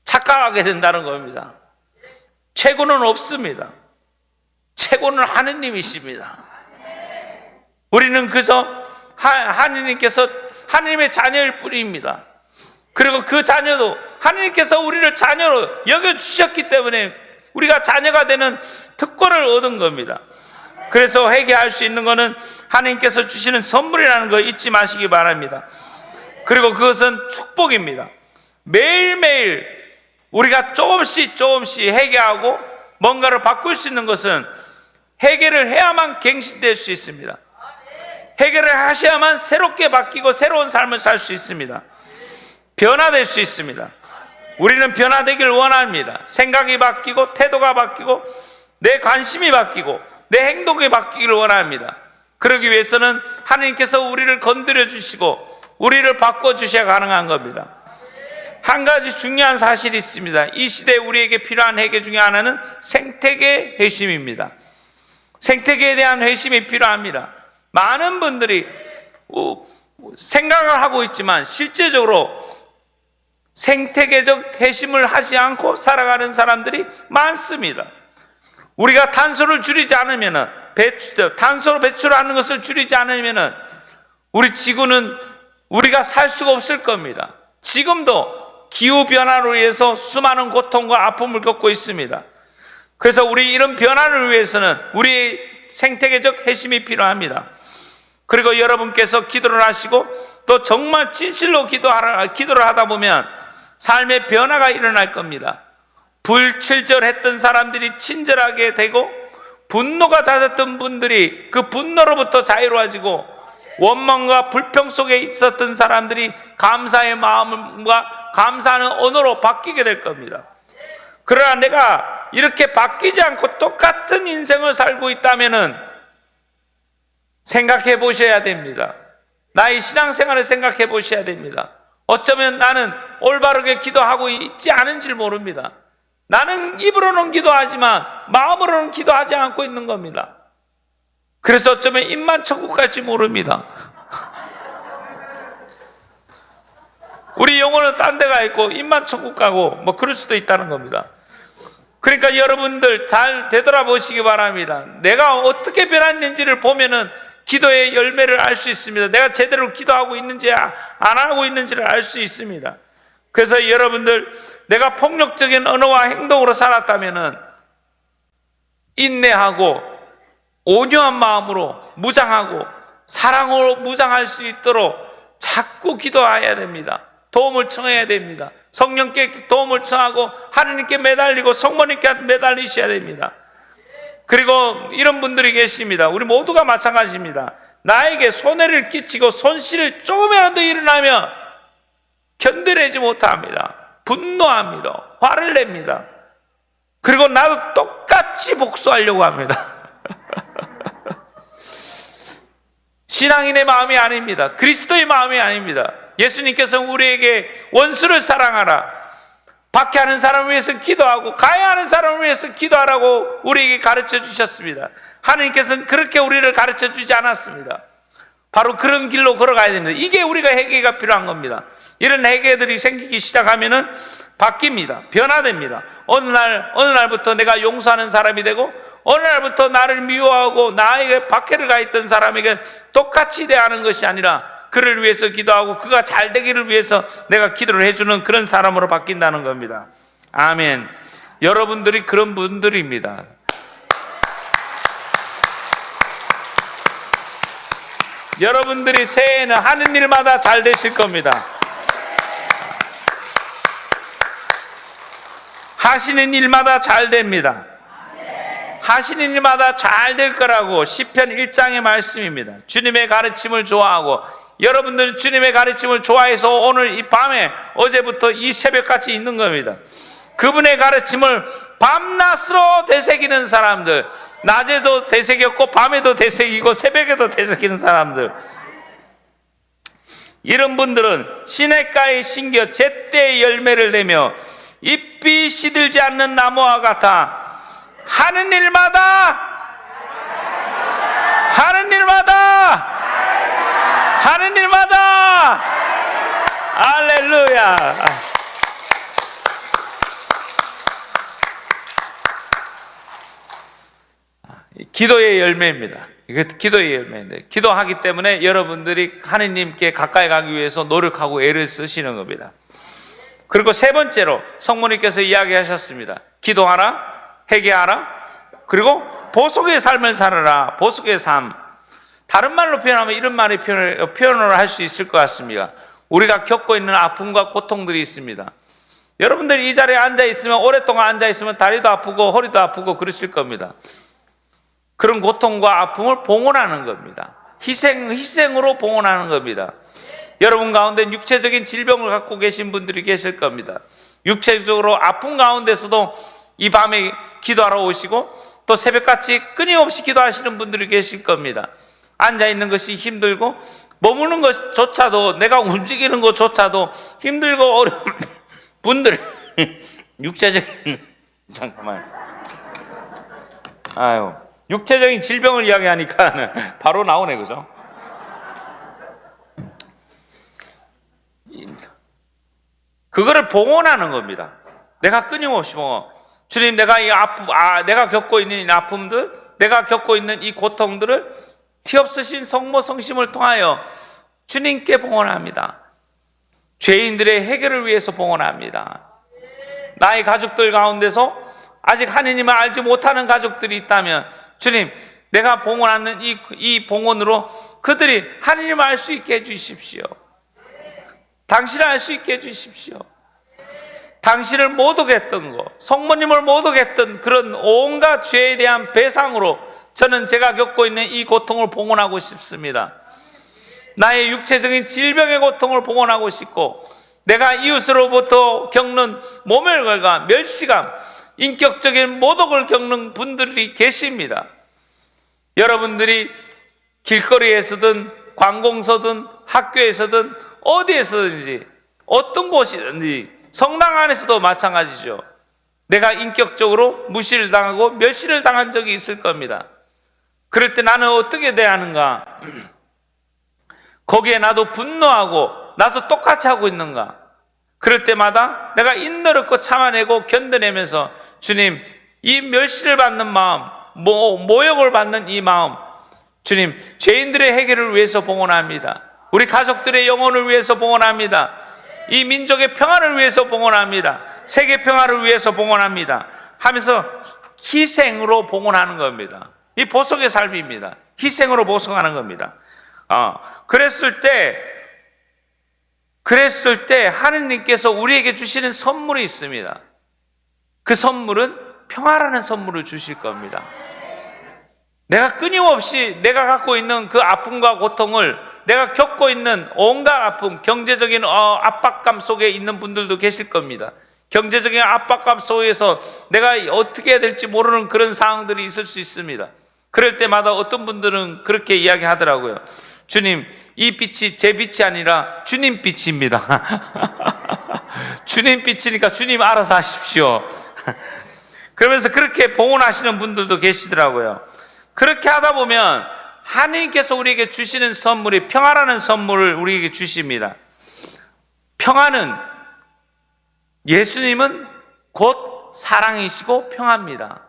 착각하게 된다는 겁니다. 최고는 없습니다. 최고는 하느님이십니다. 우리는 그저 하느님께서 하느님의 자녀일 뿐입니다. 그리고 그 자녀도 하느님께서 우리를 자녀로 여겨주셨기 때문에 우리가 자녀가 되는 특권을 얻은 겁니다. 그래서 회개할 수 있는 것은 하느님께서 주시는 선물이라는 거 잊지 마시기 바랍니다. 그리고 그것은 축복입니다. 매일매일 우리가 조금씩 회개하고 뭔가를 바꿀 수 있는 것은 회개를 해야만 갱신될 수 있습니다. 회개를 하셔야만 새롭게 바뀌고 새로운 삶을 살 수 있습니다. 변화될 수 있습니다. 우리는 변화되길 원합니다. 생각이 바뀌고 태도가 바뀌고 내 관심이 바뀌고 내 행동이 바뀌기를 원합니다. 그러기 위해서는 하나님께서 우리를 건드려 주시고 우리를 바꿔 주셔야 가능한 겁니다. 한 가지 중요한 사실이 있습니다. 이 시대에 우리에게 필요한 회개 중에 하나는 생태계 회심입니다. 생태계에 대한 회심이 필요합니다. 많은 분들이 생각을 하고 있지만 실제적으로 생태계적 회심을 하지 않고 살아가는 사람들이 많습니다. 우리가 탄소를 줄이지 않으면, 탄소 배출하는 것을 줄이지 않으면 우리 지구는 우리가 살 수가 없을 겁니다. 지금도 기후변화로 인해서 수많은 고통과 아픔을 겪고 있습니다. 그래서 우리 이런 변화를 위해서는 우리의 생태계적 회심이 필요합니다. 그리고 여러분께서 기도를 하시고 또 정말 진실로 기도를 하다 보면 삶의 변화가 일어날 겁니다. 불친절했던 사람들이 친절하게 되고 분노가 잦았던 분들이 그 분노로부터 자유로워지고 원망과 불평 속에 있었던 사람들이 감사의 마음과 감사하는 언어로 바뀌게 될 겁니다. 그러나 내가 이렇게 바뀌지 않고 똑같은 인생을 살고 있다면은 생각해 보셔야 됩니다. 나의 신앙생활을 생각해 보셔야 됩니다. 어쩌면 나는 올바르게 기도하고 있지 않은지를 모릅니다. 나는 입으로는 기도하지만 마음으로는 기도하지 않고 있는 겁니다. 그래서 어쩌면 입만 천국 갈지 모릅니다. 우리 영혼은 딴 데 가 있고 입만 천국 가고 뭐 그럴 수도 있다는 겁니다. 그러니까 여러분들 잘 되돌아보시기 바랍니다. 내가 어떻게 변했는지를 보면은 기도의 열매를 알 수 있습니다. 내가 제대로 기도하고 있는지 안 하고 있는지를 알 수 있습니다. 그래서 여러분들 내가 폭력적인 언어와 행동으로 살았다면은 인내하고 온유한 마음으로 무장하고 사랑으로 무장할 수 있도록 자꾸 기도해야 됩니다. 도움을 청해야 됩니다. 성령께 도움을 청하고 하느님께 매달리고 성모님께 매달리셔야 됩니다. 그리고 이런 분들이 계십니다. 우리 모두가 마찬가지입니다. 나에게 손해를 끼치고 손실을 조금이라도 일어나면 견뎌내지 못합니다. 분노합니다. 화를 냅니다. 그리고 나도 똑같이 복수하려고 합니다. 신앙인의 마음이 아닙니다. 그리스도의 마음이 아닙니다. 예수님께서는 우리에게 원수를 사랑하라, 박해하는 사람을 위해서 기도하고 가해하는 사람을 위해서 기도하라고 우리에게 가르쳐 주셨습니다. 하나님께서는 그렇게 우리를 가르쳐 주지 않았습니다. 바로 그런 길로 걸어가야 됩니다. 이게 우리가 회개가 필요한 겁니다. 이런 회개들이 생기기 시작하면은 바뀝니다. 변화됩니다. 어느 날부터 내가 용서하는 사람이 되고 어느 날부터 나를 미워하고 나에게 박해를 가했던 사람에게 똑같이 대하는 것이 아니라 그를 위해서 기도하고 그가 잘 되기를 위해서 내가 기도를 해주는 그런 사람으로 바뀐다는 겁니다. 아멘. 여러분들이 그런 분들입니다. 여러분들이 새해에는 하는 일마다 잘 되실 겁니다. 하시는 일마다 잘 됩니다. 하시는 일마다 잘 될 거라고 시편 1장의 말씀입니다. 주님의 가르침을 좋아하고 여러분들은 주님의 가르침을 좋아해서 오늘 이 밤에 어제부터 이 새벽같이 있는 겁니다. 그분의 가르침을 밤낮으로 되새기는 사람들, 낮에도 되새겼고 밤에도 되새기고 새벽에도 되새기는 사람들, 이런 분들은 시냇가에 심겨 제때의 열매를 내며 잎이 시들지 않는 나무와 같아 하는 일마다 하느님마다 할렐루야. 기도의 열매입니다. 이거 기도의 열매인데, 기도하기 때문에 여러분들이 하느님께 가까이 가기 위해서 노력하고 애를 쓰시는 겁니다. 그리고 세 번째로 성모님께서 이야기하셨습니다. 기도하라, 회개하라, 그리고 보속의 삶을 살아라. 보속의 삶. 다른 말로 표현하면 이런 말의 표현을 할 수 있을 것 같습니다. 우리가 겪고 있는 아픔과 고통들이 있습니다. 여러분들이 이 자리에 앉아 있으면, 오랫동안 앉아 있으면 다리도 아프고 허리도 아프고 그러실 겁니다. 그런 고통과 아픔을 봉헌하는 겁니다. 희생으로 봉헌하는 겁니다. 여러분 가운데 육체적인 질병을 갖고 계신 분들이 계실 겁니다. 육체적으로 아픈 가운데서도 이 밤에 기도하러 오시고 또 새벽같이 끊임없이 기도하시는 분들이 계실 겁니다. 앉아있는 것이 힘들고 머무는 것조차도, 내가 움직이는 것조차도 힘들고 어려운 분들 육체적인 잠깐만 육체적인 질병을 이야기하니까 바로 나오네, 그죠? 그거를 봉헌하는 겁니다. 내가 끊임없이 봉헌. 주님, 내가 이 내가 겪고 있는 이 아픔들, 내가 겪고 있는 이 고통들을 티 없으신 성모 성심을 통하여 주님께 봉헌합니다. 죄인들의 해결을 위해서 봉헌합니다. 나의 가족들 가운데서 아직 하느님을 알지 못하는 가족들이 있다면, 주님, 내가 봉헌하는 이 봉헌으로 그들이 하느님을 알 수 있게 해주십시오. 당신을 알 수 있게 해주십시오. 당신을 못 오게 했던 것, 성모님을 못 오게 했던 그런 온갖 죄에 대한 배상으로 저는 제가 겪고 있는 이 고통을 봉헌하고 싶습니다. 나의 육체적인 질병의 고통을 봉헌하고 싶고, 내가 이웃으로부터 겪는 모멸감과 멸시감, 인격적인 모독을 겪는 분들이 계십니다. 여러분들이 길거리에서든 관공서든 학교에서든 어디에서든지 어떤 곳이든지 성당 안에서도 마찬가지죠. 내가 인격적으로 무시를 당하고 멸시를 당한 적이 있을 겁니다. 그럴 때 나는 어떻게 대하는가? 거기에 나도 분노하고 나도 똑같이 하고 있는가? 그럴 때마다 내가 인내롭고 참아내고 견뎌내면서, 주님, 이 멸시를 받는 마음, 모욕을 받는 이 마음, 주님, 죄인들의 해결을 위해서 봉헌합니다. 우리 가족들의 영혼을 위해서 봉헌합니다. 이 민족의 평화를 위해서 봉헌합니다. 세계 평화를 위해서 봉헌합니다 하면서 희생으로 봉헌하는 겁니다. 이 보석의 삶입니다. 희생으로 보석하는 겁니다. 그랬을 때 하느님께서 우리에게 주시는 선물이 있습니다. 그 선물은 평화라는 선물을 주실 겁니다. 내가 끊임없이 내가 갖고 있는 그 아픔과 고통을, 내가 겪고 있는 온갖 아픔, 경제적인 압박감 속에 있는 분들도 계실 겁니다. 경제적인 압박감 속에서 내가 어떻게 해야 될지 모르는 그런 상황들이 있을 수 있습니다. 그럴 때마다 어떤 분들은 그렇게 이야기하더라고요. 주님, 이 빛이 제 빛이 아니라 주님 빛입니다. 주님 빛이니까 주님 알아서 하십시오. 그러면서 그렇게 봉헌하시는 분들도 계시더라고요. 그렇게 하다 보면 하나님께서 우리에게 주시는 선물이 평화라는 선물을 우리에게 주십니다. 평화는, 예수님은 곧 사랑이시고 평화입니다.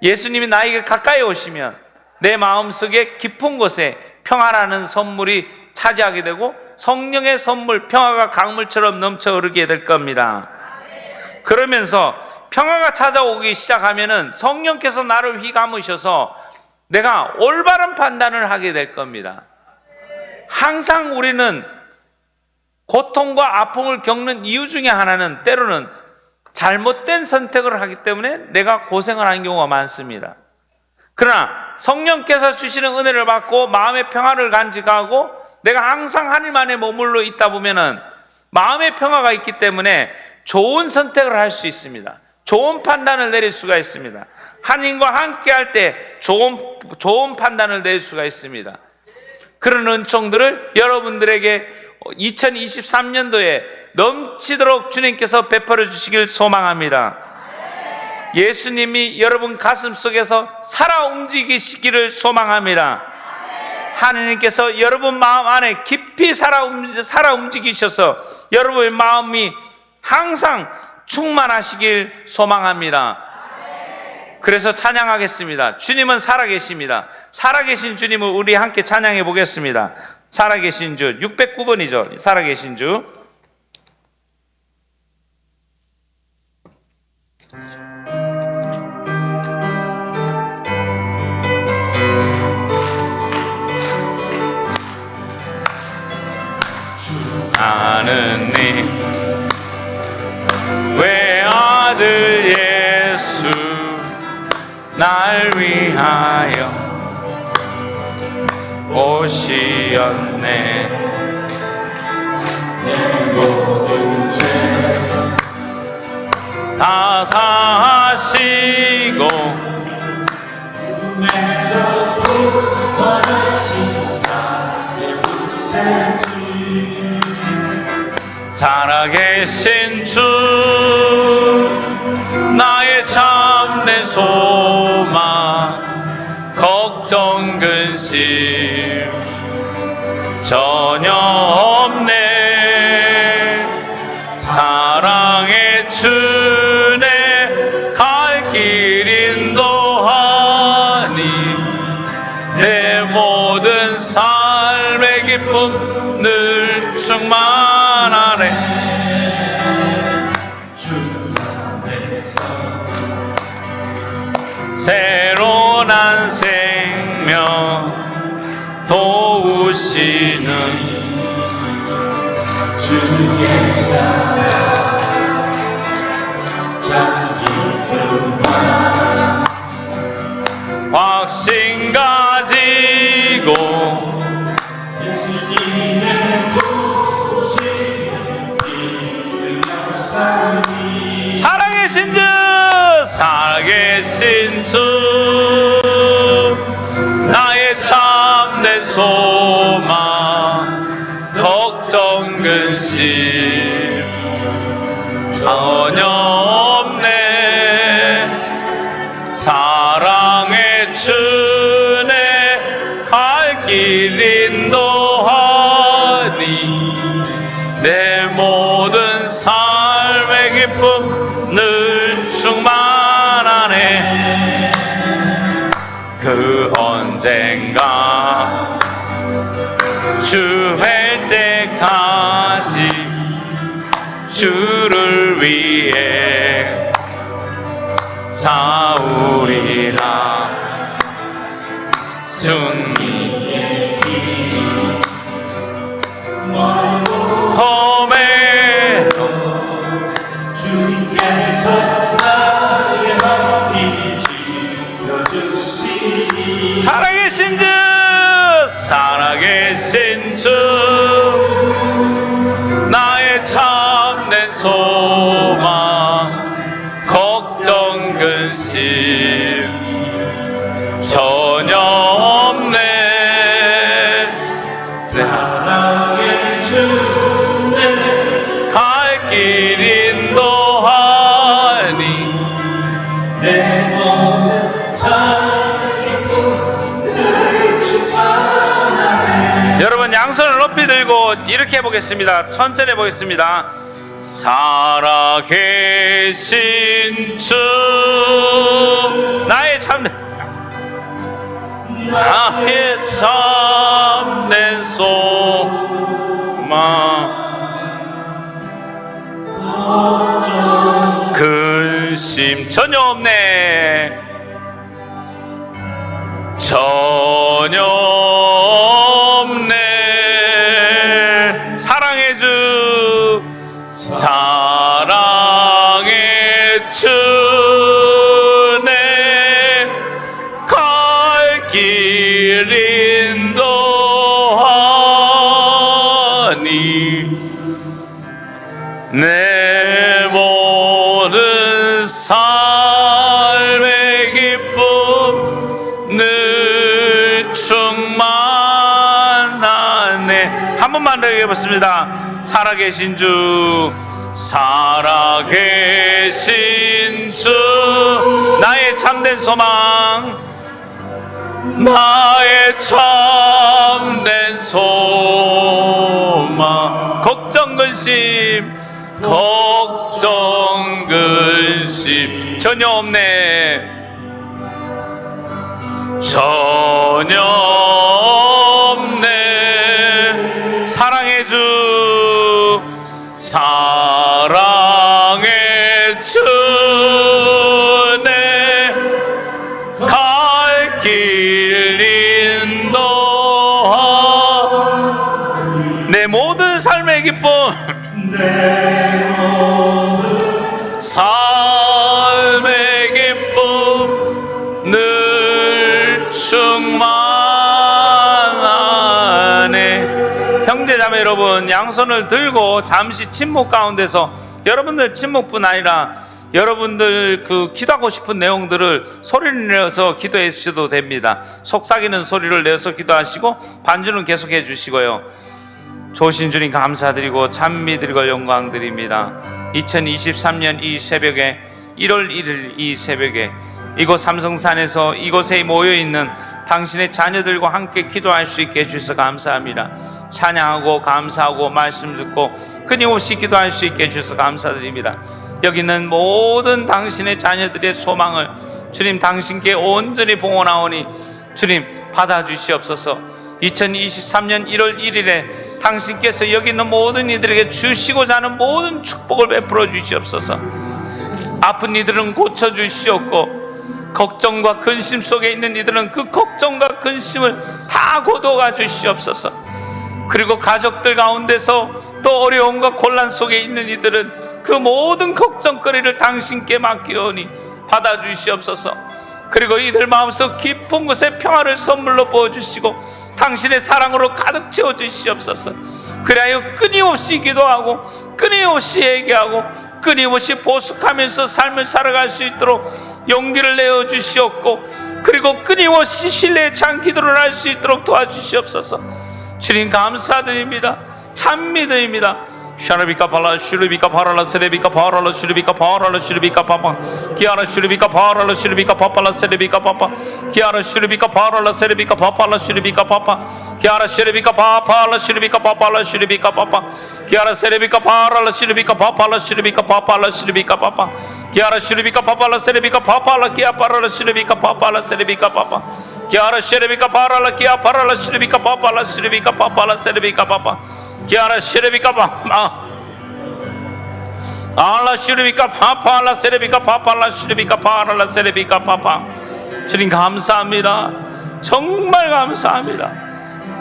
예수님이 나에게 가까이 오시면 내 마음속에 깊은 곳에 평화라는 선물이 차지하게 되고 성령의 선물, 평화가 강물처럼 넘쳐 흐르게 될 겁니다. 그러면서 평화가 찾아오기 시작하면은 성령께서 나를 휘감으셔서 내가 올바른 판단을 하게 될 겁니다. 항상 우리는 고통과 아픔을 겪는 이유 중에 하나는 때로는 잘못된 선택을 하기 때문에 내가 고생을 하는 경우가 많습니다. 그러나 성령께서 주시는 은혜를 받고 마음의 평화를 간직하고 내가 항상 하나님 안에 머물러 있다 보면은 마음의 평화가 있기 때문에 좋은 선택을 할 수 있습니다. 좋은 판단을 내릴 수가 있습니다. 하나님과 함께 할 때 좋은 판단을 내릴 수가 있습니다. 그런 은총들을 여러분들에게 2023년도에 넘치도록 주님께서 베풀어 주시길 소망합니다. 예수님이 여러분 가슴 속에서 살아 움직이시기를 소망합니다. 하느님께서 여러분 마음 안에 깊이 살아 움직이셔서 여러분의 마음이 항상 충만하시길 소망합니다. 그래서 찬양하겠습니다. 주님은 살아계십니다. 살아계신 주님을 우리 함께 찬양해 보겠습니다. 살아계신 주 609번이죠. 살아계신 주. 나는 네 외아들 예수 날 위하여 오시었네. 내 모든 죄 다 사하시고 꿈에서 구원하신 나의 구세주 살아계신 주 나의 참된 소망 걱정 근심 전혀 없네. 사랑의 주네 갈 길 인도하니 내 모든 삶의 기쁨 늘 충만하네. 새로 난 생명 도우시는 주의 사랑 참 기쁨과 확신 가지고 예수님의 도우시는 기름 역사니 살아계신 주 살아계신 주 나의 참된 소망 걱정 근심 전혀 없네. 사랑의 주네 갈 길 인도하니 내 모든 삶의 기쁨 늘 충만하네. 그 언젠가 주 뵐 때까지 주를 위해 싸우리라. 승리의 길 험해도 주님께서 나의 앞길 지켜주시니 살아계신 주 살아계신 주 나의 참된 소망 걱정 근심 전혀 없네. 사랑의 주네 갈 길 인도하니 내 모든 삶의 기쁨 늘 충만하네. 여러분 양손을 높이 들고 이렇게 해보겠습니다. 천천히 해보겠습니다. 살아계신 주 나의 참된 소망 근심 전혀 없네. 전혀 없네. 사랑의 주 사랑의 주네 갈 길 인도하니 내 모든 삶의 기쁨 늘 충만하네. 한 번만 더 해보겠습니다. 살아계신 주 살아계신 주 나의 참된 소망 나의 참된 소망. 걱정 근심 전혀 없네. 전혀 없네. 사랑의 주 사랑의 주네. 갈 길 인도하. 내 모든 삶의 기쁨, 삶의 기쁨 늘 충만하네. 형제자매 여러분, 양손을 들고 잠시 침묵 가운데서 여러분들 침묵뿐 아니라 여러분들 그 기도하고 싶은 내용들을 소리를 내서 기도해 주셔도 됩니다. 속삭이는 소리를 내서 기도하시고 반주는 계속해 주시고요. 좋으신 주님 감사드리고 찬미드리고 영광드립니다. 2023년 이 새벽에 1월 1일 이 새벽에 이곳 삼성산에서 이곳에 모여있는 당신의 자녀들과 함께 기도할 수 있게 해주셔서 감사합니다. 찬양하고 감사하고 말씀 듣고 끊임없이 기도할 수 있게 해주셔서 감사드립니다. 여기 있는 모든 당신의 자녀들의 소망을 주님 당신께 온전히 봉헌하오니 주님 받아주시옵소서. 2023년 1월 1일에 당신께서 여기 있는 모든 이들에게 주시고자 하는 모든 축복을 베풀어 주시옵소서. 아픈 이들은 고쳐주시옵고 걱정과 근심 속에 있는 이들은 그 걱정과 근심을 다 고도가 주시옵소서. 그리고 가족들 가운데서 또 어려움과 곤란 속에 있는 이들은 그 모든 걱정거리를 당신께 맡기오니 받아주시옵소서. 그리고 이들 마음속 깊은 곳에 평화를 선물로 부어주시고 당신의 사랑으로 가득 채워주시옵소서. 그리하여 끊임없이 기도하고 끊임없이 얘기하고 끊임없이 보숙하면서 삶을 살아갈 수 있도록 용기를 내어주시옵고 그리고 끊임없이 신뢰의 찬 기도를 할 수 있도록 도와주시옵소서. 주님 감사드립니다. 찬미드립니다. 샤르비카 발라 슈르비카 바랄라 세레비카 바랄라 슈르비카 바랄라 슈르비카 파파 기아라 슈르비카 바랄라 슈르비카 파팔라 세레비카 파파 기아라 슈르비카 바랄라 세레비카 파팔라 슈르비카 파파 기아라 슈르비카 파팔라 슈르비카 파팔라 슈르비카 파파 기아라 세레비카 바랄라 슈르비카 파팔라 슈르비카 파팔라 슈르비카 파파 기아라 슈르비카 파팔라 세레비카 파팔라 기아 바랄라 슈르비카 파팔라 세레비카 파파 기아라 슈르비카 바랄라 기아 바랄라 슈르비카 파팔라 슈르비카 파팔라 세레비카 파파 기아라 슈르비카 파파 알라 슈르비카 파파 알라 세레비카 파파 알라 슈르비카 파알라 세레비카 파파. 주님 감사합니다. 정말 감사합니다.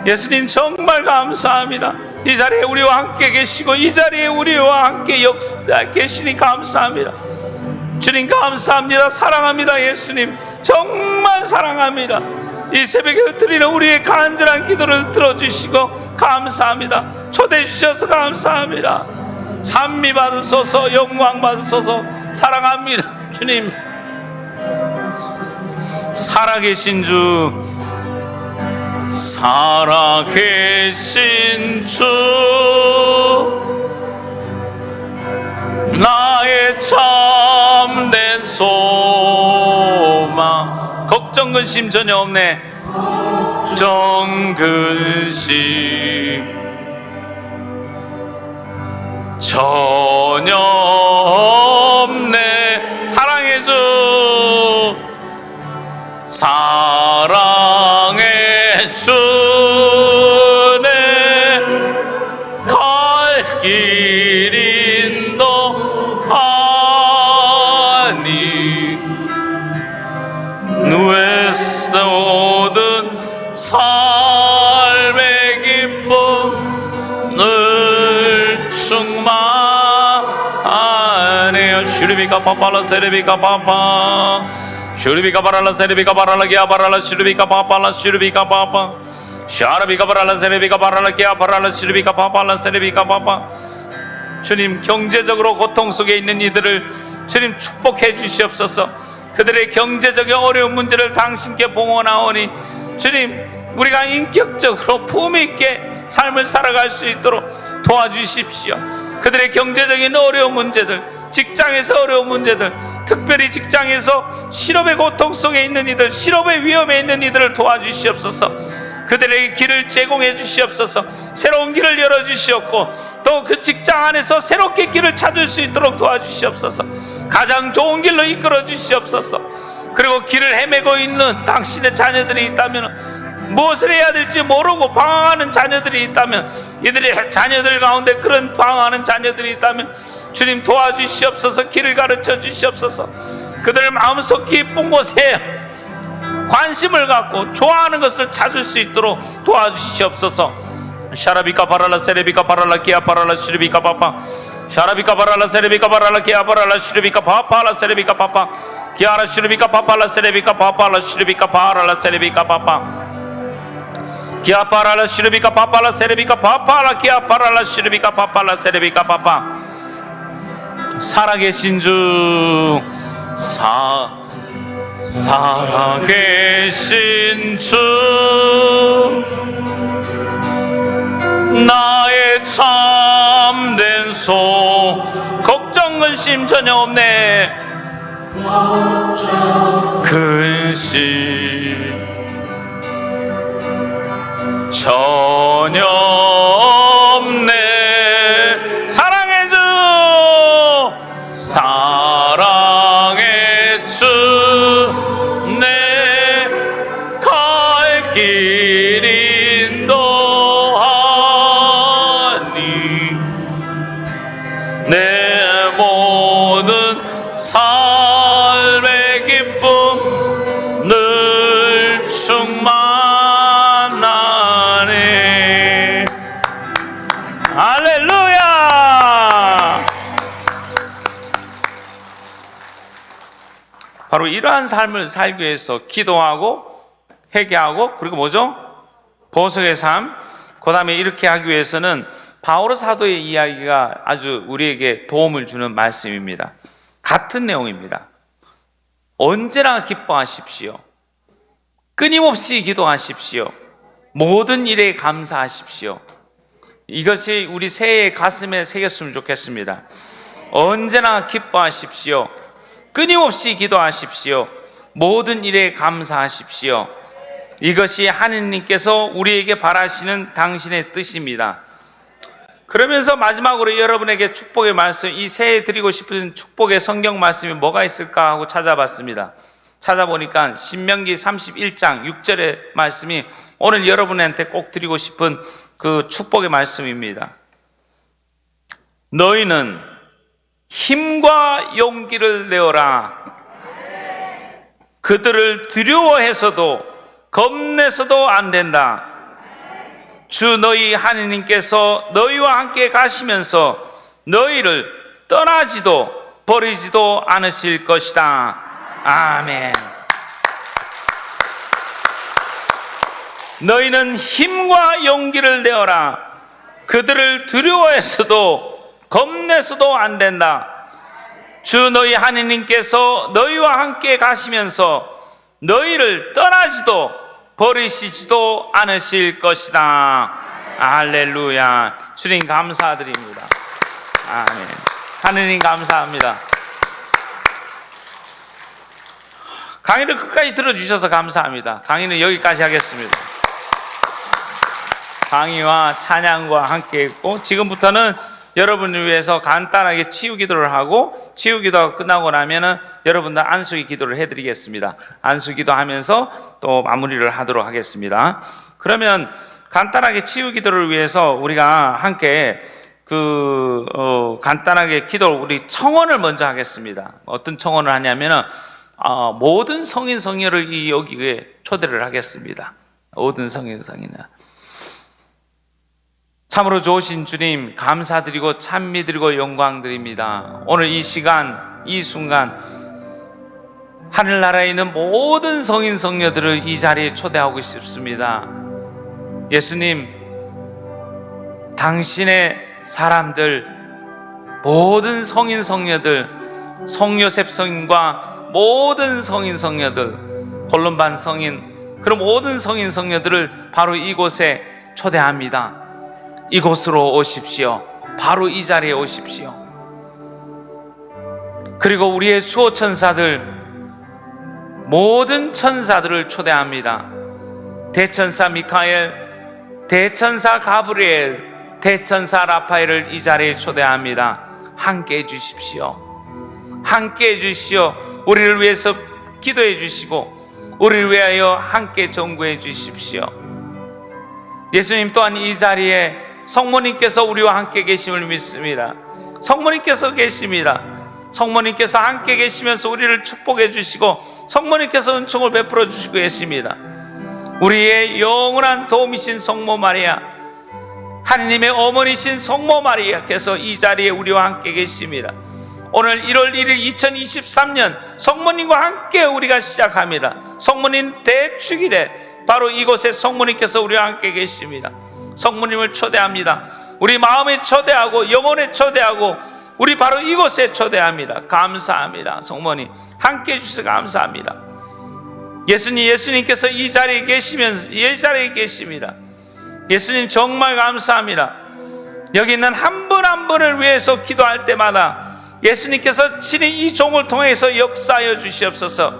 예수님 정말 감사합니다. 이 자리에 우리와 함께 계시고 이 자리에 우리와 함께 계시니 감사합니다. 주님 감사합니다. 사랑합니다. 예수님 정말 사랑합니다. 이 새벽에 흩트리는 우리의 간절한 기도를 들어주시고 감사합니다. 초대해 주셔서 감사합니다. 찬미 받으소서, 영광 받으소서. 사랑합니다. 주님 살아계신 주, 살아계신 주, 나의 참된 소망. 걱정 근심 전혀 없네. 걱정 근심 전혀 없네. 사랑의 주, 사랑의 주네. 갈 길 인도하니 누에서 모든 삶의 기쁨 늘 충만하네요. 슈르비카 파팔라 세레비카 파파 슈르비카 바랄라 세레비카 바랄라 기아 바랄라 슈르비카 파팔라 슈르비카 파파 샤르비카 바랄라 세레비카 바랄라 기아 바랄라 슈르비카 파팔라 세레비카 파파. 주님 경제적으로 고통 속에 있는 이들을 주님 축복해 주시옵소서. 그들의 경제적인 어려운 문제를 당신께 봉헌하오니 주님 우리가 인격적으로 품위 있게 삶을 살아갈 수 있도록 도와주십시오. 그들의 경제적인 어려운 문제들, 직장에서 어려운 문제들, 특별히 직장에서 실업의 고통 속에 있는 이들, 실업의 위험에 있는 이들을 도와주시옵소서. 그들에게 길을 제공해 주시옵소서. 새로운 길을 열어주시옵고 또 그 직장 안에서 새롭게 길을 찾을 수 있도록 도와주시옵소서. 가장 좋은 길로 이끌어 주시옵소서. 그리고 길을 헤매고 있는 당신의 자녀들이 있다면, 무엇을 해야 될지 모르고 방황하는 자녀들이 있다면, 이들의 자녀들 가운데 그런 방황하는 자녀들이 있다면 주님 도와주시옵소서. 길을 가르쳐 주시옵소서. 그들의 마음속 깊은 곳에 관심을 갖고 좋아하는 것을 찾을 수 있도록 도와주시옵소서. 샤라비카 바랄라 세레비카 바랄라 기아 바랄라 슈리비카 파파 샤라비카 바랄라 세레비카 바랄라 기아 바랄라 슈리비카 파파라 세레비카 파파 기아라 슈리비카 파파라 세레비카 파파라 슈리비카 바랄라 세레비카 파파 기아 바랄라 슈리비카 파파라 세레비카 파파라 기아 바랄라 슈리비카 파파라 세레비카 파파. 살아계신 주 살아계신 주 나의 참된 소 걱정 근심 전혀 없네. 근심 전혀 없네. 사랑의 주 사랑의 주 내 갈 길 인도하니 내 모든 삶의 기쁨 늘 충만하네. 할렐루야. 바로 이러한 삶을 살기 위해서 기도하고 회개하고 그리고 뭐죠? 보석의 삶. 그 다음에 이렇게 하기 위해서는 바오로 사도의 이야기가 아주 우리에게 도움을 주는 말씀입니다. 같은 내용입니다. 언제나 기뻐하십시오. 끊임없이 기도하십시오. 모든 일에 감사하십시오. 이것이 우리 새해의 가슴에 새겼으면 좋겠습니다. 언제나 기뻐하십시오. 끊임없이 기도하십시오. 모든 일에 감사하십시오. 이것이 하느님께서 우리에게 바라시는 당신의 뜻입니다. 그러면서 마지막으로 여러분에게 축복의 말씀, 이 새해 드리고 싶은 축복의 성경 말씀이 뭐가 있을까 하고 찾아봤습니다. 찾아보니까 신명기 31장 6절의 말씀이 오늘 여러분한테 꼭 드리고 싶은 그 축복의 말씀입니다. 너희는 힘과 용기를 내어라. 그들을 두려워해서도 겁내서도 안 된다. 주 너희 하느님께서 너희와 함께 가시면서 너희를 떠나지도 버리지도 않으실 것이다. 아멘. 너희는 힘과 용기를 내어라. 그들을 두려워해서도 겁내서도 안 된다. 주 너희 하느님께서 너희와 함께 가시면서 너희를 떠나지도 버리시지도 않으실 것이다. 할렐루야. 주님 감사드립니다. 아멘. 하느님 감사합니다. 강의를 끝까지 들어주셔서 감사합니다. 강의는 여기까지 하겠습니다. 강의와 찬양과 함께 했고, 지금부터는 여러분을 위해서 간단하게 치유 기도를 하고, 치유 기도가 끝나고 나면은 여러분들 안수기 기도를 해드리겠습니다. 안수 기도하면서 또 마무리를 하도록 하겠습니다. 그러면 간단하게 치유 기도를 위해서 우리가 함께 간단하게 기도, 우리 청원을 먼저 하겠습니다. 어떤 청원을 하냐면은 모든 성인 성녀를 여기에 초대를 하겠습니다. 모든 성인 성녀. 참으로 좋으신 주님 감사드리고 찬미드리고 영광드립니다. 오늘 이 시간 이 순간 하늘나라에 있는 모든 성인 성녀들을 이 자리에 초대하고 싶습니다. 예수님, 당신의 사람들, 모든 성인 성녀들, 성요셉 성인과 모든 성인 성녀들, 콜롬반 성인, 그런 모든 성인 성녀들을 바로 이곳에 초대합니다. 이곳으로 오십시오. 바로 이 자리에 오십시오. 그리고 우리의 수호 천사들, 모든 천사들을 초대합니다. 대천사 미카엘, 대천사 가브리엘, 대천사 라파엘을 이 자리에 초대합니다. 함께 해주십시오. 함께 해주시오. 우리를 위해서 기도해 주시고 우리를 위하여 함께 전구해 주십시오. 예수님 또한 이 자리에 성모님께서 우리와 함께 계심을 믿습니다. 성모님께서 계십니다. 성모님께서 함께 계시면서 우리를 축복해 주시고 성모님께서 은총을 베풀어 주시고 계십니다. 우리의 영원한 도움이신 성모 마리아, 하느님의 어머니신 성모 마리아께서 이 자리에 우리와 함께 계십니다. 오늘 1월 1일 2023년 성모님과 함께 우리가 시작합니다. 성모님 대축일에 바로 이곳에 성모님께서 우리와 함께 계십니다. 성모님을 초대합니다. 우리 마음에 초대하고 영혼에 초대하고 우리 바로 이곳에 초대합니다. 감사합니다. 성모님 함께 해주셔서 감사합니다. 예수님께서 이 자리에 계시면서 이 자리에 계십니다. 예수님 정말 감사합니다. 여기 있는 한 분 한 분을 위해서 기도할 때마다 예수님께서 친히 이 종을 통해서 역사하여 주시옵소서.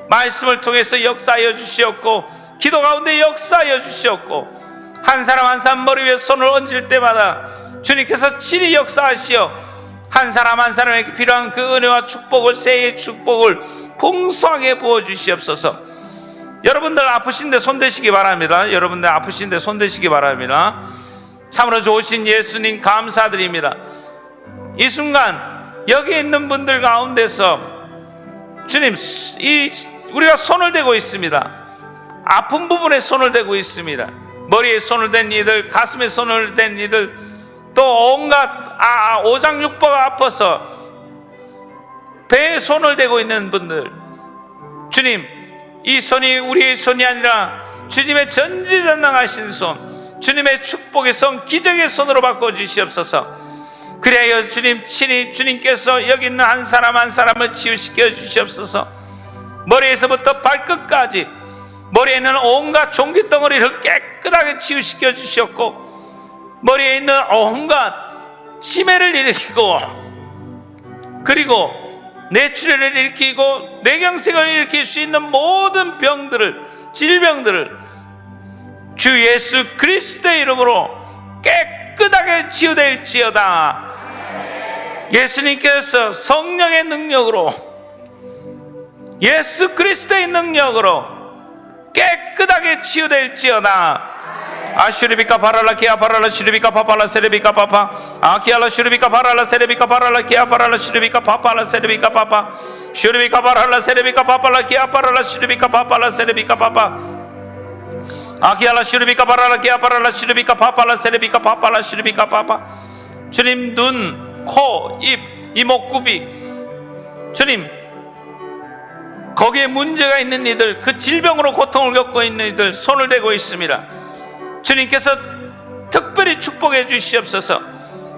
말씀을 통해서 역사하여 주시옵고 기도 가운데 역사하여 주시옵고 한 사람 한 사람 머리 위에 손을 얹을 때마다 주님께서 친히 역사하시어 한 사람 한 사람에게 필요한 그 은혜와 축복을, 새해의 축복을 풍성하게 부어 주시옵소서. 여러분들 아프신데 손대시기 바랍니다. 여러분들 아프신데 손대시기 바랍니다. 참으로 좋으신 예수님 감사드립니다. 이 순간 여기 있는 분들 가운데서 주님, 우리가 손을 대고 있습니다. 아픈 부분에 손을 대고 있습니다. 머리에 손을 댄 이들, 가슴에 손을 댄 이들, 또 온갖 오장육부가 아파서 배에 손을 대고 있는 분들, 주님, 이 손이 우리의 손이 아니라 주님의 전지전능하신 손, 주님의 축복의 손, 기적의 손으로 바꿔주시옵소서. 그래야 주님 친히 주님께서 여기 있는 한 사람 한 사람을 치유시켜 주시옵소서. 머리에서부터 발끝까지 머리에 있는 온갖 종깃덩어리를 깨끗하게 치유시켜 주시옵고 머리에 있는 온갖 치매를 일으키고 그리고 뇌출혈을 일으키고 뇌경색을 일으킬 수 있는 모든 병들을, 질병들을 주 예수 그리스도의 이름으로 깨끗하게 치유될지어다. 예수님께서 성령의 능력으로, 예수 그리스도의 능력으로 깨끗하게 치유될지어다. 아슈리비카 바랄라 기아 바랄라 슈리비카 파팔라 세레비카 파파 아키알라 슈리비카 바랄라 세레비카 바랄라 기아 바랄라 슈리비카 파팔라 세레비카 파파 슈리비카 바랄라 세레비카 파팔라 기아 바랄라 슈리비카 파팔라 세레비카 파파 아키알라 슈리비카 바랄라 기아 바랄라 슈리비카 파팔라 세레비카 파팔라 슈리비카 파파. 주님, 눈, 코, 입, 이목구비, 주님 거기에 문제가 있는 이들, 그 질병으로 고통을 겪고 있는 이들 손을 대고 있습니다. 주님께서 특별히 축복해 주시옵소서.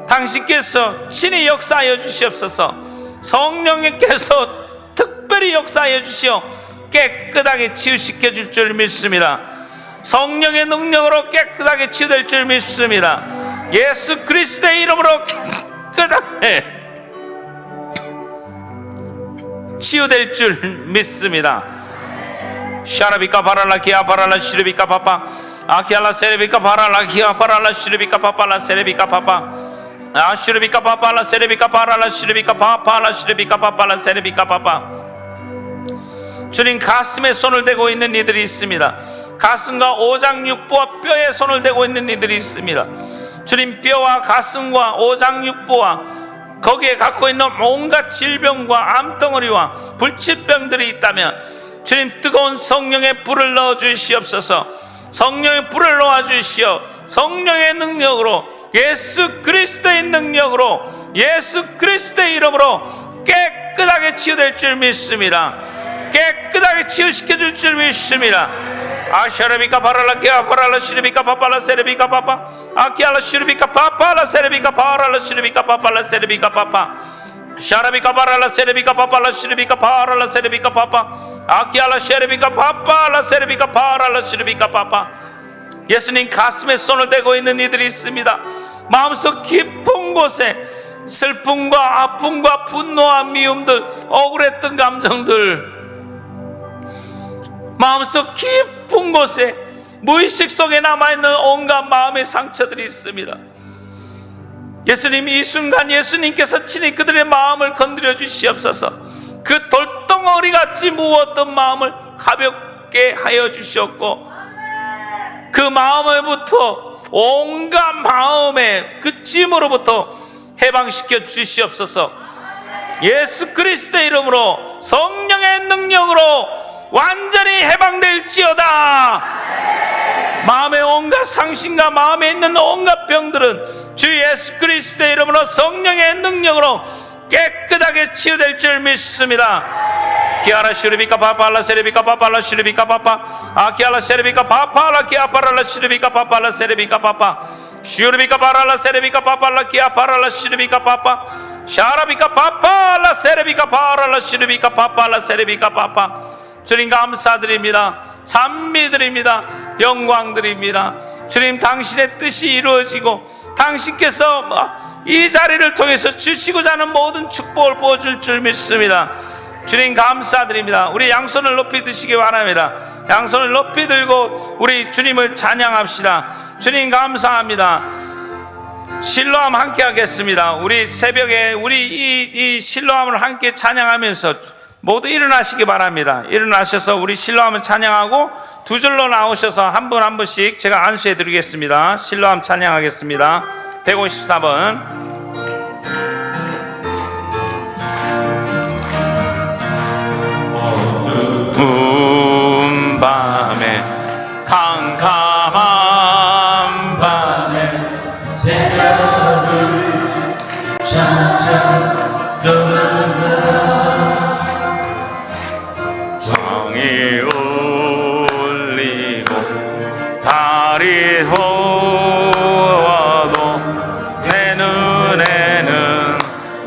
당신께서 친히 역사하여 주시옵소서. 성령님께서 특별히 역사하여 주시어 깨끗하게 치유시켜 줄 줄 믿습니다. 성령의 능력으로 깨끗하게 치유될 줄 믿습니다. 예수 그리스도의 이름으로 깨끗하게 치유될 줄 믿습니다. 샤라비카 바랄라 기아 바랄라 시르비카 파파 아키알라 세레비카 바랄라 기아 바랄라 시르비카 파팔라 세레비카 파파 아시르비카 파팔라 세레비카 바랄라 시르비카 파팔라 시르비카 파팔라 세레비카 파파. 주님, 가슴에 손을 대고 있는 이들이 있습니다. 가슴과 오장육부와 뼈에 손을 대고 있는 이들이 있습니다. 주님, 뼈와 가슴과 오장육부와 거기에 갖고 있는 온갖 질병과 암덩어리와 불치병들이 있다면 주님, 뜨거운 성령의 불을 넣어 주시옵소서. 성령의 불을 놓아 주시어 성령의 능력으로, 예수 그리스도의 능력으로, 예수 그리스도의 이름으로 깨끗하게 치유될 줄 믿습니다. 깨끗하게 치유시켜 줄 줄 믿습니다. 아샤르비카 바랄라 기아 바랄라 시르비카 파팔라 세르비카 파파 아키알라 시르비카 파팔라 세르비카 바랄라 시르비카 파팔라 세르비카 파파 샤라비카 바랄라 세르비카 파팔라 시르비카 바랄라 세르비카 파파 아키알라 셰르비카 파팔라 세르비카 바랄라 시르비카 파파. 예수님, 가슴에 손을 대고 있는 이들이 있습니다. 마음속 깊은 곳에 슬픔과 아픔과 분노와 미움들, 억울했던 감정들, 마음속 깊은 곳에 무의식 속에 남아있는 온갖 마음의 상처들이 있습니다. 예수님, 이 순간 예수님께서 친히 그들의 마음을 건드려 주시옵소서. 그 돌덩어리 같이 무었던 마음을 가볍게 하여 주시옵고, 그 마음으로부터, 온갖 마음의 그 짐으로부터 해방시켜 주시옵소서. 예수 그리스도의 이름으로, 성령의 능력으로 완전히 해방될지어다. 마음의 온갖 상심과 마음에 있는 온갖 병들은 주 예수 그리스도의 이름으로, 성령의 능력으로 깨끗하게 치유될 줄 믿습니다. 키아라 슈리비카 파파라 세레비카 파파라 슈리비카 파파 아키아라 세레비카 파파라 키아파라라 슈리비카 파파라 세레비카 파파 슈리비카 파라라 세레비카 파파라 키아파라라 슈리비카 파파 샤라비카 파파라 세레비카 파라라 슈리비카 파파라 세레비카 파파. 주님 감사드립니다. 찬미드립니다. 영광드립니다. 주님, 당신의 뜻이 이루어지고 당신께서 이 자리를 통해서 주시고자 하는 모든 축복을 부어줄 줄 믿습니다. 주님 감사드립니다. 우리 양손을 높이 드시기 바랍니다. 양손을 높이 들고 우리 주님을 찬양합시다. 주님 감사합니다. 실로암 함께 하겠습니다. 우리 새벽에 우리 이 실로암을 함께 찬양하면서 모두 일어나시기 바랍니다. 일어나셔서 우리 실로암을 찬양하고 두 줄로 나오셔서 한 분 한 분씩 제가 안수해 드리겠습니다. 실로암 찬양하겠습니다. 154번. 어두운 밤에, 캄캄한 밤에 새벽을 찾아 떠나가 정이 울리고 달이 호와도 내 눈에는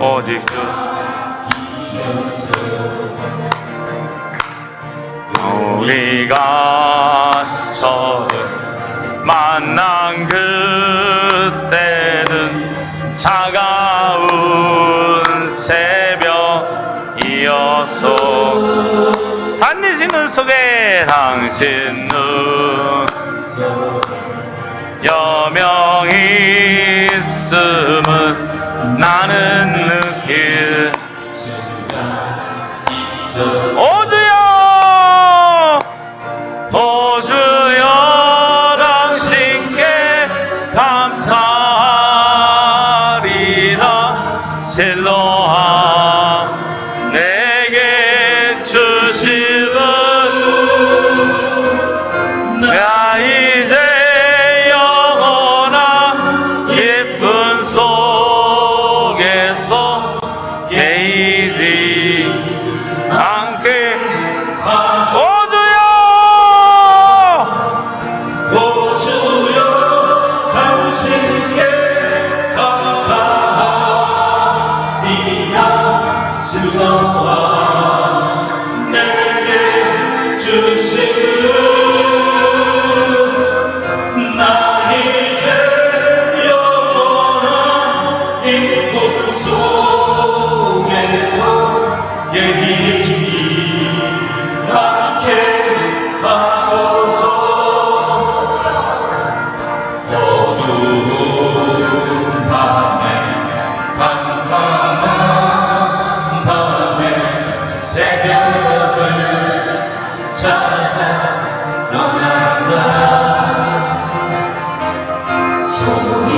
오직 주. 우리가 처음 만난 그때는 차가운 새벽이었소. 단지 눈 속에 당신 눈 여명이 있음은 나는 느낄 오주여, 오주여, 당신께 감사하리라. 실로암 내게 주심은 나 이제 영원한 예쁜 속에서 개이지 않게. 오주여, 오주여, 당신께 감사하리라. 실로암 내게 주시는 나 이제 영원한 이곳 속에서 얘기지 않게 하소서. 어두운 밤에, 캄캄한 밤에 새벽을 찾아 떠나가 종이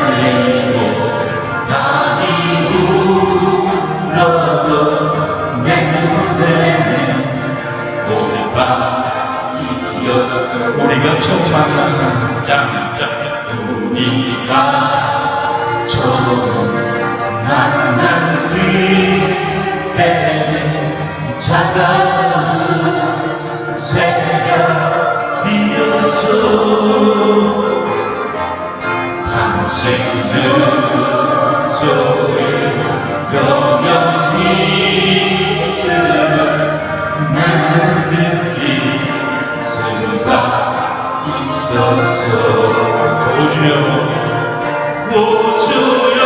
울리고 달이 울어도 내 눈에는 오직 밤이었어. 우리가 처음 만난 우리가 처음 만난 그때는 차가운 새벽이었어. 당신 눈 속에 여명이 있음을 나는 느낄 수가 있었어. 오주여, 오주여,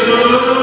주